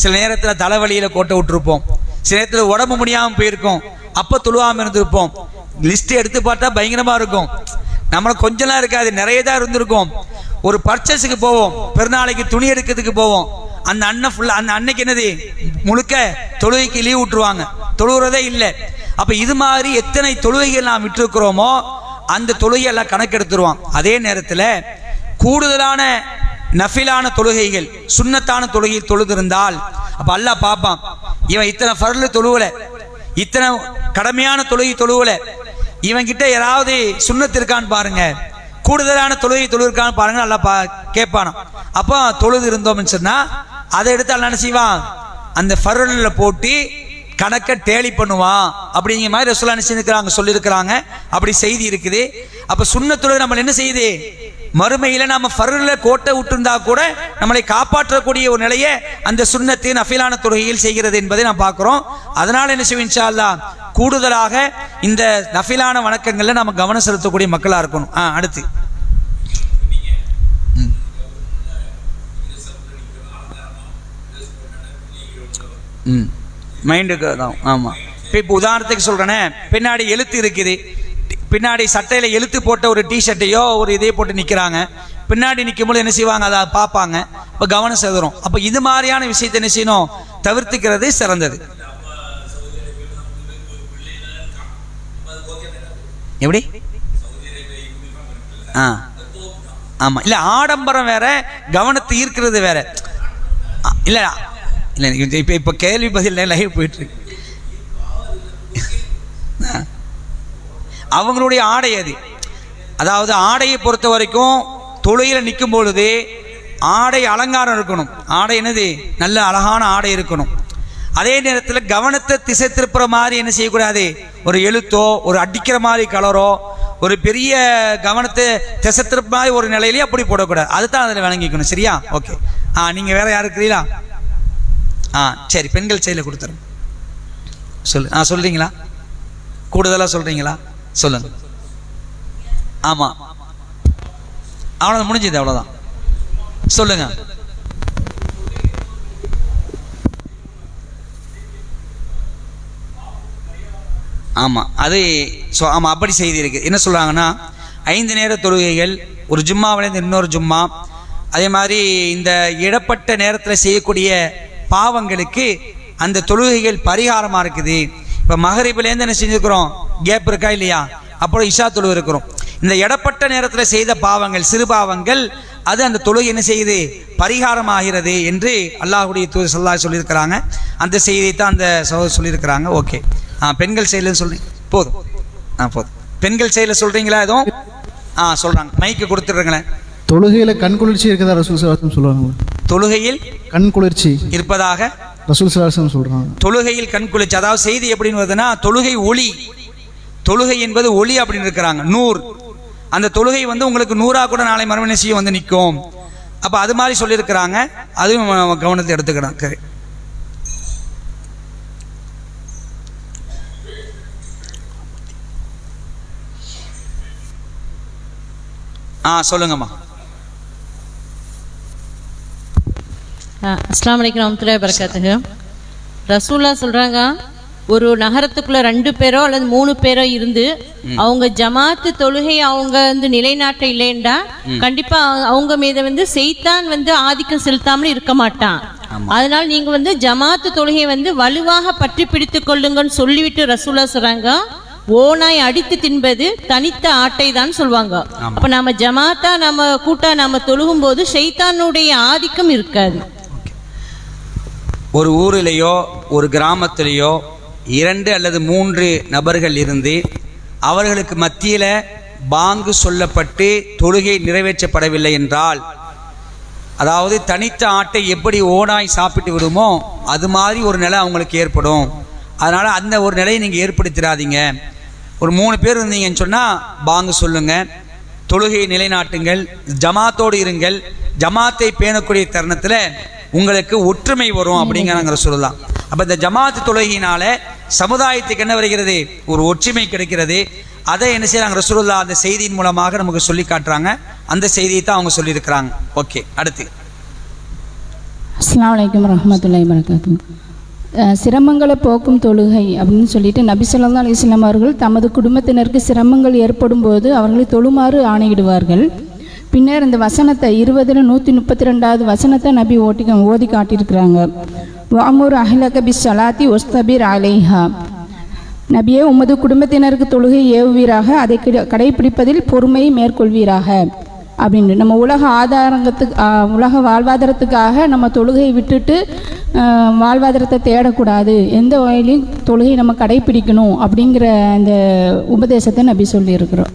சில நேரத்தில் தலைவலியில கோட்டை விட்டுருப்போம், சில நேரத்தில் உடம்பு முடியாமல் போயிருக்கோம், அப்ப தொழுவாம இருந்திருப்போம். லிஸ்ட் எடுத்து பார்த்தா பயங்கரமா இருக்கும். நம்மளுக்கு கொஞ்சம்லாம் இருக்காது, நிறைய தான் இருந்திருக்கும். ஒரு பர்ச்சேஸுக்கு போவோம், பெருநாளைக்கு துணி எடுக்கிறதுக்கு போவோம். அந்த அண்ணன் ஃபுல்லா அந்த அன்னைக்கு என்னது முழுக்க தொழுகைக்கு லீவ் விட்டுருவாங்க, தொழுகிறதே இல்லை. அப்ப இது மாதிரி எத்தனை தொழுகைகள் நாம் விட்டுருக்கிறோமோ அந்த தொழுகையெல்லாம் கணக்கெடுத்துருவான். அதே நேரத்தில் கூடுதலான நஃபிலான தொழுகைகள் சுன்னத்தான தொழுகையில் தொழுதிருந்தால் அப்ப அல்லாஹ் பார்ப்பான், இவன் இத்தனை ஃபர்லு தொழுவல, இத்தனை கடமையான தொழுகை தொழுவல, இவன் கிட்ட ஏதாவது சுன்னத்து இருக்கான்னு பாருங்க, கூடுதலான தொழுகை தொழுக்கான்னு பாருங்க, அல்லாஹ் கேட்பானா. அப்போ தொழுது இருந்தோம்னு சொன்னா அதை எடுத்து அல்லாஹ் என்ன செய்வான், அந்த ஃபர்ல போட்டு கணக்கை டேலி பண்ணுவான் அப்படிங்கிற மாதிரி ரசூலுல்லாஹ் நினைச்சிருக்கிறாங்க, சொல்லியிருக்கிறாங்க. அப்படி செய்தி இருக்குது. அப்ப சுன்னத்துடைய நம்ம என்ன செய்யுது, மறுமையில நம்ம ஃபர்ல கோட்டை விட்டுருந்தா கூட நம்மளை காப்பாற்றக்கூடிய ஒரு நிலையை அந்த சுன்னத்து நஃபிலான தொழுகையில் செய்கிறது என்பதை நாம் பார்க்கிறோம். அதனால என்ன செய்வோம், இன்ஷா அல்லாஹ் கூடுதலாக இந்த நஃபிலான வணக்கங்கள்ல நம்ம கவனம் செலுத்தக்கூடிய மக்களா இருக்கணும். அடுத்து மைண்டுக்கு தான். ஆமாம், இப்போ உதாரணத்துக்கு சொல்கிறேனே, பின்னாடி எழுத்து இருக்குது, பின்னாடி சட்டையில் எழுத்து போட்ட ஒரு டிஷர்ட்டையோ ஒரு இதே போட்டு நிற்கிறாங்க, பின்னாடி நிற்கும்போது என்ன செய்வாங்க, அதை பார்ப்பாங்க, இப்போ கவனம் செலுத்துறோம். அப்போ இது மாதிரியான விஷயத்தை என்ன செய்யணும், தவிர்த்துக்கிறது சிறந்தது. எப்படி? ஆமாம், இல்லை ஆடம்பரம் வேற, கவனத்தை ஈர்க்கிறது வேற. இல்லை இல்லை, இப்போ கேள்வி பதில் லைவ் போயிட்டு இருக்கு. அவங்களுடைய ஆடை அது, அதாவது ஆடையை பொறுத்த வரைக்கும் தொழுகையில் நிற்கும் பொழுது ஆடை அலங்காரம் இருக்கணும். ஆடை என்னது, நல்ல அழகான ஆடை இருக்கணும். அதே நேரத்தில் கவனத்தை திசை திருப்புற மாதிரி என்ன செய்யக்கூடாது, ஒரு எழுத்தோ ஒரு அடிக்கிற மாதிரி கலரோ ஒரு பெரிய கவனத்தை திசை திருப்புற மாதிரி ஒரு நிலையிலேயே அப்படி போடக்கூடாது. அதுதான் அதில் விளங்கிக்கணும். சரியா? ஓகே. நீங்கள் வேற யாரு இருக்கிறீங்களா? சரி, பெண்கள் செயலை கொடுத்துருங்க. சொல்லு. சொல்றீங்களா? கூடுதலாக சொல்றீங்களா? சொல்லுங்க. ஆமா, அவ்வளோதான், முடிஞ்சது, அவ்வளோதான். சொல்லுங்க. ஆமாம், அது ஆமாம், அப்படி செய்தி இருக்கு. என்ன சொல்றாங்கன்னா, 5 நேர தொழுகைகள், ஒரு ஜும்மாவிலேருந்து இன்னொரு ஜும்மா, அதே மாதிரி இந்த இடப்பட்ட நேரத்தில் செய்யக்கூடிய பாவங்களுக்கு அந்த தொழுகைகள் பரிகாரமாக இருக்குது. இப்போ மகரிபிலேருந்து என்ன செஞ்சுருக்கிறோம், கேப் இருக்கா இல்லையா, அப்புறம் இஷா தொழுகை இருக்கிறோம். இந்த இடப்பட்ட நேரத்தில் செய்த பாவங்கள், சிறு பாவங்கள், அது அந்த தொழுகை என்ன செய்யுது, பரிகாரமாகிறது என்று அல்லாஹ்வுடைய தூதர் ஸல்லல்லாஹு அலைஹி சொல்லியிருக்கிறாங்க. அந்த செய்தியை தான் அந்த சகோதரர் சொல்லியிருக்கிறாங்க. ஓகே. பெண்கள் செயலில் சொல்றீங்க, போதும். போதும். பெண்கள் செயலில் சொல்றீங்களா? எதுவும் சொல்றாங்க, மைக்கு கொடுத்துடுறீங்களேன். தொழுகையில கண் குளிர்ச்சி இருக்கதா ரசூல் ஸல்லல்லாஹு அலைஹி சொல்லுவாங்க. தொழுகையில் கண் குளிர்ச்சி இருப்பதாக ரசூல் ஸல்லல்லாஹு அலைஹி சொல்றாங்க. தொழுகையில் கண் குளிர்ச்சி, அதாவது செய்தி எப்படின்னு வருதுன்னா, தொழுகை ஒளி, தொழுகை என்பது ஒளி அப்படின்னு இருக்கிறாங்க, நூர். அந்த தொழுகை உங்களுக்கு 100 கூட நாளை மறுமணி செய்ய வந்து நிற்கும். அப்ப அது மாதிரி சொல்லியிருக்கிறாங்க. அதுவும் கவனத்தை எடுத்துக்கிறாங்க. சொல்லுங்கம்மா. அஸ்ஸலாமு அலைக்கும் வரஹ்மத்துல்லாஹி வபரகாத்துஹு. ரசூலுல்லாஹ் சொல்றாங்க, ஒரு நகரத்துக்குள்ள 2 பேரோ அல்லது 3 பேரோ இருந்து அவங்க ஜமாத்து தொழுகை அவங்க நிலைநாட்ட இல்லைண்டா கண்டிப்பா அவங்க மீது செய்தான் ஆதிக்கம் செலுத்தாமல் இருக்க மாட்டான். அதனால நீங்க ஜமாத்து தொழுகையை வலுவாக பற்றி பிடித்து கொள்ளுங்கன்னு சொல்லிவிட்டு ரசூலுல்லாஹ் சொல்றாங்க, ஓனாய் அடித்து தின்பது தனித்த ஆட்டை தான் சொல்லுவாங்க. அப்ப நம்ம ஜமாத்தா நம்ம கூட்டா நம்ம தொழுகும் போது ஷைத்தானுடைய ஆதிக்கம் இருக்காது. ஒரு ஊரிலேயோ ஒரு கிராமத்திலேயோ 2 அல்லது 3 நபர்கள் இருந்து அவர்களுக்கு மத்தியில் பாங்கு சொல்லப்பட்டு தொழுகை நிறைவேற்றப்படவில்லை என்றால் அதாவது தனித்த ஆட்டை எப்படி ஓனாய் சாப்பிட்டு விடுமோ அது மாதிரி ஒரு நிலை அவங்களுக்கு ஏற்படும். அதனால் அந்த ஒரு நிலையை நீங்கள் ஏற்படுத்திடாதீங்க. ஒரு 3 பேர் இருந்தீங்கன்னு சொன்னால் பாங்கு சொல்லுங்கள், தொழுகையை நிலைநாட்டுங்கள், ஜமாத்தோடு இருங்கள். ஜமாத்தை பேணக்கூடிய தருணத்தில் உங்களுக்கு ஒற்றுமை வரும் அப்படிங்கிற சொல்லலாம். அப்போ இந்த ஜமாத்து தொழுகையினால சமுதாயத்துக்கு என்ன வருகிறது? ஒரு ஒற்றுமை கிடைக்கிறது. அதை என்ன செய்யறாங்க? ரசூலுல்லாஹ் அந்த செய்தியின் மூலமாக நமக்கு சொல்லி காட்டுறாங்க. அந்த செய்தியை தான் அவங்க சொல்லியிருக்கிறாங்க. ஓகே, அடுத்து. அஸ்ஸலாமு அலைக்கும் வரஹ்மத்துல்லாஹி வபரகாத்துஹு. சிரமங்களை போக்கும் தொழுகை அப்படின்னு சொல்லிட்டு நபி ஸல்லல்லாஹு அலைஹி வஸல்லம் அவர்கள் தமது குடும்பத்தினருக்கு சிரமங்கள் ஏற்படும் போது அவர்களை தொழுமாறு ஆணையிடுவார்கள். பின்னர் இந்த வசனத்தை 132வது வசனத்தை நபி ஓதி காட்டியிருக்கிறாங்க. வஅமுர் அஹ்லக பிஸ்ஸலாத்தி வஸ்தபிர் அலைஹா. நபியே, உமது குடும்பத்தினருக்கு தொழுகை ஏவுவீராக, அதை கடைபிடிப்பதில் பொறுமையை மேற்கொள்வீராக அப்படின்னு. நம்ம உலக வாழ்வாதாரத்துக்காக நம்ம தொழுகையை விட்டுட்டு வாழ்வாதாரத்தை தேடக்கூடாது, எந்த வகையிலையும் தொழுகை நம்ம கடைபிடிக்கணும் அப்படிங்கிற அந்த உபதேசத்தை நபி சொல்லியிருக்கிறோம்.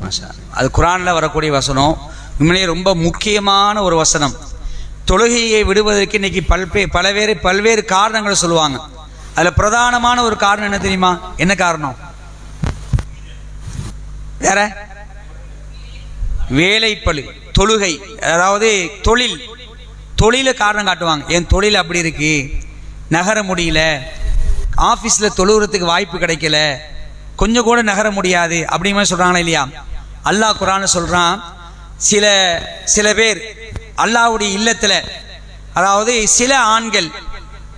அது குரானில் வரக்கூடிய வசனம், உண்மையிலேயே ரொம்ப முக்கியமான ஒரு வசனம். தொழுகையை விடுவதற்கு இன்னைக்கு பல்வேறு காரணங்களை சொல்லுவாங்க. அதில் பிரதானமான ஒரு காரணம் என்ன தெரியுமா? என்ன காரணம்? வேற வேலைப்பளு, தொழுகை, அதாவது தொழிலை காரணம் காட்டுவாங்க. என் தொழில் அப்படி இருக்கு, நகர முடியல, ஆஃபீஸில் தொழுகிறதுக்கு வாய்ப்பு கிடைக்கல, கொஞ்சம் கூட நகர முடியாது அப்படிங்கிற சொல்கிறாங்களா இல்லையா? அல்லாஹ் குர்ஆன்ல சொல்கிறான், சில பேர் அல்லாஹ்வுடைய இல்லத்தில், அதாவது சில ஆண்கள்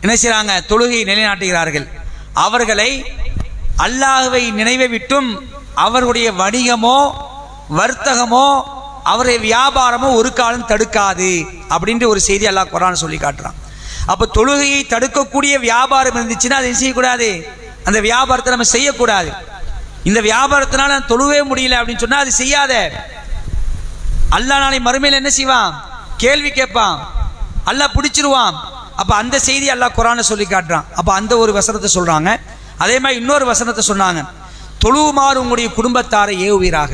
என்ன செய்கிறாங்க? தொழுகை நிலைநாட்டுகிறார்கள். அவர்களை அல்லாஹ்வை நினைவை விட்டும் அவர்களுடைய வணிகமோ வர்த்தகமோ அவருடைய வியாபாரமோ ஒரு காலம் தடுக்காது அப்படின்ற ஒரு செய்தி அல்லாஹ் குர்ஆன் சொல்லி காட்டுறான். அப்போ தொழுகையை தடுக்கக்கூடிய வியாபாரம் இருந்துச்சுன்னா அதை செய்யக்கூடாது, அந்த வியாபாரத்தை நம்ம செய்யக்கூடாது. இந்த வியாபாரத்தினால தொழுவே முடியல அப்படின்னு சொன்னால் அது செய்யாத. அல்லாஹ் நாளை மறுமையில் என்ன செய்வான்? கேள்வி கேட்பான், அல்லாஹ் பிடிச்சிருவான். அப்போ அந்த செய்தி அல்லாஹ் குர்ஆன்ல சொல்லி காட்டுறான். அப்போ அந்த ஒரு வசனத்தை சொல்கிறாங்க. அதே மாதிரி இன்னொரு வசனத்தை சொன்னாங்க, தொழுவுமாறு உங்களுடைய குடும்பத்தாரை ஏவுவீராக.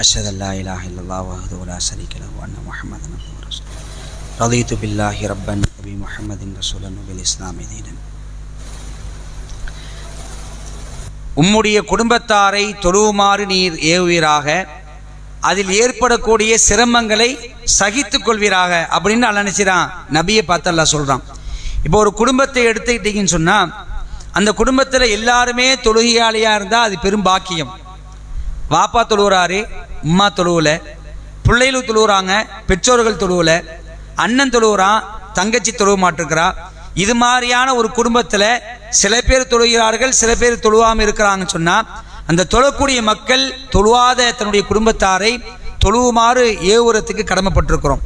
أشهد أن لا إله إلا الله وحده لا شريك له وأن محمدا عبده ورسوله رضيت بالله ربا وبمحمد رسولا وبالإسلام دينا. உம்முடைய குடும்பத்தாரை தொழுவுமாறு நீர் ஏவுவீராக, அதில் ஏற்படக்கூடிய சிரமங்களை சகித்து கொள்வீராக அப்படின்னு அல்லாஹ் நினைச்சான். நபியை பார்த்து அல்லாஹ் சொல்கிறான். இப்போ ஒரு குடும்பத்தை எடுத்துக்கிட்டீங்கன்னு சொன்னால் அந்த குடும்பத்தில் எல்லாருமே தொழுகையாளியாக இருந்தால் அது பெரும் பாக்கியம். வாப்பா தொழுகிறாரு, உம்மா தொழுவல, பிள்ளைகளும் தொழுகிறாங்க, பெற்றோர்கள் தொழுவல, அண்ணன் தொழுகிறான், தங்கச்சி தொழுவ மாட்டிருக்கிறா. இது மாதிரியான ஒரு குடும்பத்தில் சில பேர் தொழுகிறார்கள், சில பேர் தொழுவாமல் இருக்கிறாங்கன்னு சொன்னால் அந்த தொழக்கூடிய மக்கள் தொழுவாத தன்னுடைய குடும்பத்தாரை தொழுவுமாறு ஏவுறதுக்கு கடமைப்பட்டிருக்கிறோம்.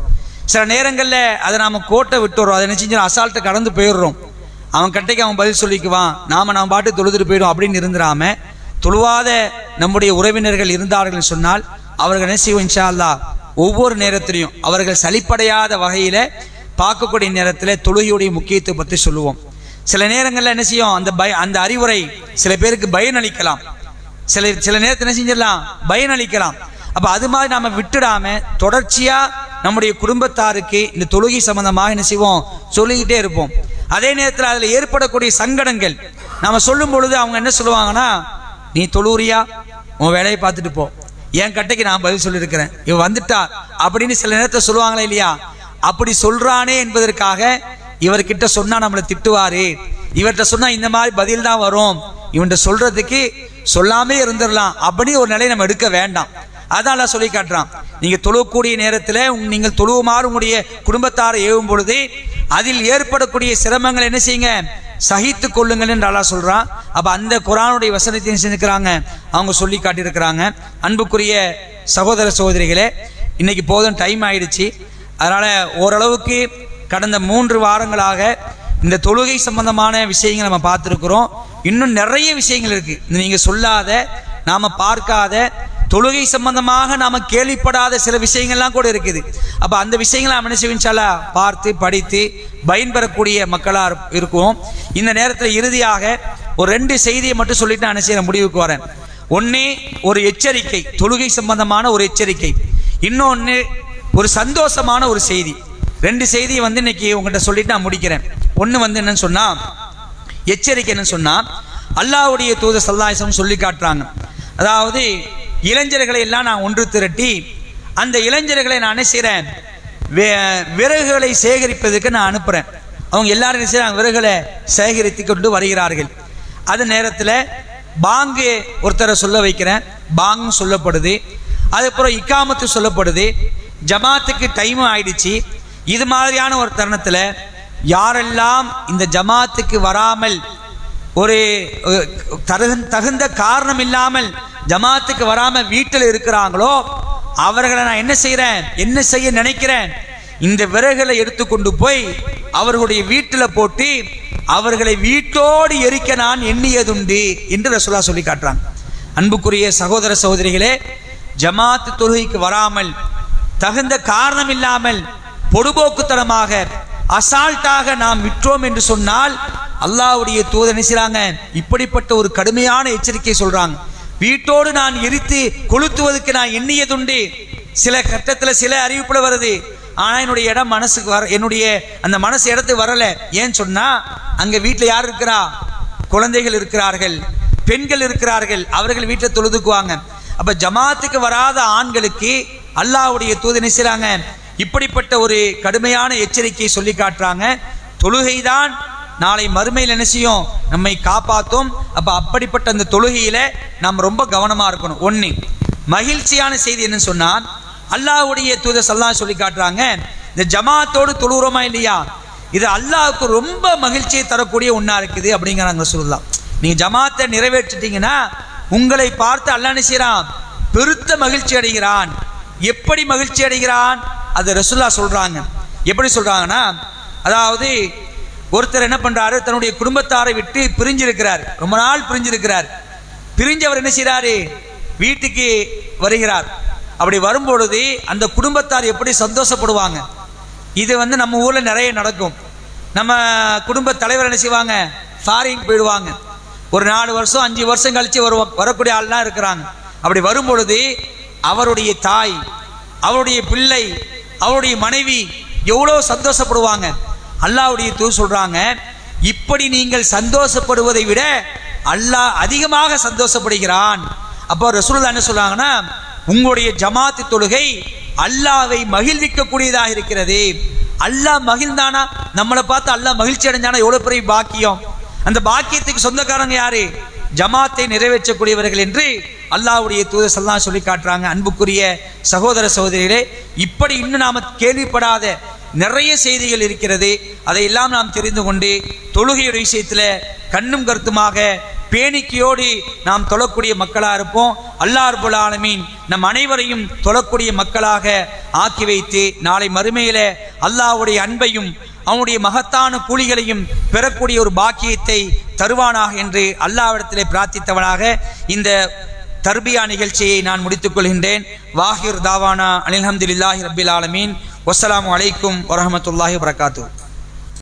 சில நேரங்களில் அதை நாம் கோட்டை விட்டுறோம், அதை என்ன செஞ்சோம், அசால்ட்டை கடந்து போயிடுறோம். அவன் கட்டைக்கு அவன் பதில் சொல்லிக்குவான், நாம் பாட்டு தொழுதுட்டு போயிடும் அப்படின்னு இருந்துடாம, தொழுவாத நம்முடைய உறவினர்கள் இருந்தார்கள் சொன்னால் அவர்கள் என்ன செய்வோம் இன்ஷா அல்லாஹ் ஒவ்வொரு நேரத்திலையும் அவர்கள் சலிப்படையாத வகையில் பார்க்கக்கூடிய நேரத்தில் தொழுகையுடைய முக்கியத்துவத்தை பற்றி சொல்லுவோம். சில நேரங்களில் என்ன செய்யும், அந்த அறிவுரை சில பேருக்கு பயனளிக்கலாம், சில நேரத்தில் என்ன செஞ்சிடலாம், பயனளிக்கலாம். அப்போ அது மாதிரி நாம் விட்டுடாம தொடர்ச்சியாக நம்முடைய குடும்பத்தாருக்கு இந்த தொழுகை சம்பந்தமாக என்ன செய்வோம், சொல்லிக்கிட்டே இருப்போம். அதே நேரத்தில் அதில் ஏற்படக்கூடிய சங்கடங்கள் நாம் சொல்லும் பொழுது அவங்க என்ன சொல்லுவாங்கன்னா, நீ தொழுறியா, உன் வேலையை பார்த்துட்டு போ, என் கட்டைக்கு நான் பதில் சொல்லியிருக்கிறேன், இவன் வந்துட்டா அப்படின்னு சில நேரத்தை சொல்லுவாங்களே இல்லையா. அப்படி சொல்றானே என்பதற்காக இவர்கிட்ட சொன்னா நம்மளை திட்டுவாரு, இவர்கிட்ட சொன்னா இந்த மாதிரி பதில் தான் வரும், இவன்கிட்ட சொல்றதுக்கு சொல்லாமே இருந்துடலாம் அப்படி ஒரு நிலையை நம்ம எடுக்க வேண்டாம். அதான் சொல்லி காட்டுறான், நீங்க தொழுவக்கூடிய நேரத்தில் நீங்கள் தொழுவுமாறு உங்களுடைய குடும்பத்தாரை ஏவும் பொழுது அதில் ஏற்படக்கூடிய சிரமங்கள் என்ன செய்யுங்க, சகித்து கொள்ளுங்கள் என்று அல்லாஹ் சொல்றான். அப்ப அந்த குர்ஆனுடைய வசனத்தை செஞ்சுக்கிறாங்க, அவங்க சொல்லி காட்டியிருக்கிறாங்க. அன்புக்குரிய சகோதர சகோதரிகளே, இன்னைக்கு போதும் டைம் ஆயிடுச்சு. அதனால ஓரளவுக்கு கடந்த 3 வாரங்களாக இந்த தொழுகை சம்பந்தமான விஷயங்களை நம்ம பார்த்துருக்குறோம். இன்னும் நிறைய விஷயங்கள் இருக்கு, நீங்க சொல்லாத, நாம பார்க்காத, தொழுகை சம்பந்தமாக நாம கேள்விப்படாத சில விஷயங்கள்லாம் கூட இருக்குது. அப்ப அந்த விஷயங்களை நம்ம என்ன செய்வோம், பார்த்து படித்து பயன்பெறக்கூடிய மக்களா இருக்கும். இந்த நேரத்தில் இறுதியாக ஒரு 2 செய்தியை மட்டும் சொல்லிட்டு நான் என்ன செய்ய முடிவுக்கு வரேன். ஒன்று ஒரு எச்சரிக்கை, தொழுகை சம்பந்தமான ஒரு எச்சரிக்கை. இன்னொன்று ஒரு சந்தோஷமான ஒரு செய்தி. 2 செய்தியை இன்னைக்கு உங்கள்கிட்ட சொல்லிட்டு நான் முடிக்கிறேன். ஒன்று என்னன்னு சொன்னா, எச்சரிக்கை என்னன்னு சொன்னா, அல்லாஹ்வுடைய தூதர் ஸல்லல்லாஹு அலைஹி வஸல்லம் சொல்லி காட்டுறாங்க, அதாவது இளைஞர்களை எல்லாம் நான் ஒன்று திரட்டி அந்த இளைஞர்களை நான் என்ன செய்கிறேன், விறகுகளை சேகரிப்பதற்கு நான் அனுப்புகிறேன். அவங்க எல்லாரும் என்ன செய்கிறாங்க, விறகுகளை சேகரித்து கொண்டு வருகிறார்கள். அது நேரத்தில் பாங்கு ஒருத்தரை சொல்ல வைக்கிறேன், பாங்கு சொல்லப்படுது, அதுக்கப்புறம் இக்காமத்து சொல்லப்படுது, ஜமாத்துக்கு டைம் ஆயிடுச்சு. இது மாதிரியான ஒரு தருணத்தில் யாரெல்லாம் இந்த ஜமாத்துக்கு வராமல் ஒரு தகுந்த காரணம் இல்லாமல் ஜமாத்துக்கு வராம வீட்டில் இருக்கிறாங்களோ அவர்களை நான் என்ன செய்ய நினைக்கிறேன், இந்த விறகுகளை எடுத்துக்கொண்டு போய் அவர்களுடைய வீட்டில் போட்டு அவர்களை வீட்டோடு எரிக்க நான் எண்ணியதுண்டு என்று ரசூலுல்லாஹ் சொல்லி காட்டுறாங்க. அன்புக்குரிய சகோதர சகோதரிகளே, ஜமாத்து தொழுகைக்கு வராமல் தகுந்த காரணம் இல்லாமல் பொடுபோக்குத்தனமாக அசால்ட்டாக நாம் விற்றோம் என்று சொன்னால் அல்லாஹ்வுடைய தூதர் நினைச்சாங்க, இப்படிப்பட்ட ஒரு கடுமையான எச்சரிக்கை சொல்றாங்க. வீட்டோடு நான் எரித்து கொளுத்துவதற்கு நான் எண்ணியதுண்டு. சில கட்டத்தில் சில அறிவிப்புல வருது, ஆனா என்னுடைய இடம் மனசுக்கு என்னுடைய அந்த மனசு இடத்துக்கு வரல. ஏன்னு சொன்னா அங்க வீட்டில் யார் இருக்கிறா, குழந்தைகள் இருக்கிறார்கள், பெண்கள் இருக்கிறார்கள், அவர்கள் வீட்டில் தொழுதுக்குவாங்க. அப்ப ஜமாத்துக்கு வராத ஆண்களுக்கு அல்லாஹ்வுடைய தூதர் நினைச்சாங்க, இப்படிப்பட்ட ஒரு கடுமையான எச்சரிக்கையை சொல்லி காட்டுறாங்க. தொழுகைதான் நாளை மறுமையில் என்ன செய்யும், நம்மை காப்பாற்றும். அப்ப அப்படிப்பட்ட அந்த தொழுகையில நாம் ரொம்ப கவனமா இருக்கணும். ஒன்று மகிழ்ச்சியான செய்தி என்ன சொன்னா, அல்லாஹ்வுடைய தூதர் ஸல்லல்லாஹு சொல்லி காட்டுறாங்க, இந்த ஜமாத்தோடு தொழுகிறோமா இல்லையா, இது அல்லாஹ்வுக்கு ரொம்ப மகிழ்ச்சியை தரக்கூடிய ஒன்றா இருக்குது அப்படிங்கிறாங்க ரசூலுல்லாஹ். நீங்க ஜமாத்தை நிறைவேற்றிட்டீங்கன்னா உங்களை பார்த்து அல்லாஹ் என்ன செய்றான், பெருத்த மகிழ்ச்சி அடைகிறான். எப்படி மகிழ்ச்சி அடைகிறான் அது ரசூலுல்லாஹ் சொல்றாங்க. எப்படி சொல்றாங்கன்னா, அதாவது ஒருத்தர் என்ன பண்றாரு, தன்னுடைய குடும்பத்தாரை விட்டு பிரிஞ்சிருக்கிறார், ரொம்ப நாள் பிரிஞ்சிருக்கிறார். பிரிஞ்சவர் என்ன செய்யறாரு, வீட்டுக்கு வருகிறார். அப்படி வரும்பொழுது அந்த குடும்பத்தார் எப்படி சந்தோஷப்படுவாங்க. இது நம்ம ஊர்ல நிறைய நடக்கும். நம்ம குடும்ப தலைவர் என்ன செய்வாங்க, ஃபாரின் போயிடுவாங்க. ஒரு 4 வருஷம் 5 வருஷம் கழிச்சு வரக்கூடிய ஆள்லாம் இருக்கிறாங்க. அப்படி வரும்பொழுது அவருடைய தாய், அவருடைய பிள்ளை, அவருடைய மனைவி எவ்வளவு சந்தோஷப்படுவாங்க. அல்லாஹ்வுடைய தூதர் சொல்றாங்க, இப்படி நீங்கள் சந்தோஷப்படுவதை விட அல்லாஹ் அதிகமாக சந்தோஷப்படுகிறான். அப்போ ரசூலுல்லாஹ் என்ன சொல்றாங்கன்னா, உங்களுடைய ஜமாத்து தொழுகை அல்லாஹ்வை மகிழ்விக்க கூடியதாக இருக்கிறது. அல்லாஹ் மகிழ்ந்தானா, நம்மளை பார்த்து அல்லாஹ் மகிழ்ச்சி அடைஞ்சானா எவ்வளவு பெரிய பாக்கியம். அந்த பாக்கியத்துக்கு சொந்தக்காரங்க யாரு, ஜமாத்தை நிறைவேற்றக்கூடியவர்கள் என்று அல்லாஹ்வுடைய தூதர் ஸல்லல்லாஹு சொல்லி காட்டுறாங்க. அன்புக்குரிய சகோதர சகோதரிகளே, இப்படி இன்னும் நாம கேள்விப்படாத நிறைய செய்திகள் இருக்கிறது. அதையெல்லாம் நாம் தெரிந்து கொண்டு தொழுகையுடைய விஷயத்தில் கண்ணும் கருத்துமாக பேணிக்கையோடு நாம் தொழக்கூடிய மக்களாக இருப்போம். அல்லாஹ் ரப்பல் ஆலமீன் நம் அனைவரையும் தொழக்கூடிய மக்களாக ஆக்கி வைத்து நாளை மறுமையில அல்லாஹ்வுடைய அன்பையும் அவனுடைய மகத்தான கூலிகளையும் பெறக்கூடிய ஒரு பாக்கியத்தை தருவானாக என்று அல்லாஹ்விடத்திலே பிரார்த்தித்தவனாக இந்த தர்பியா நிகழ்ச்சியை நான் முடித்துக் கொள்கின்றேன். வாஹிர் தாவானா அல்ஹம்துலில்லாஹி ரப்பில் ஆலமீன். வஸ்ஸலாமு அலைக்கும் வரஹ்மத்துல்லாஹி வபரகாத்துஹு.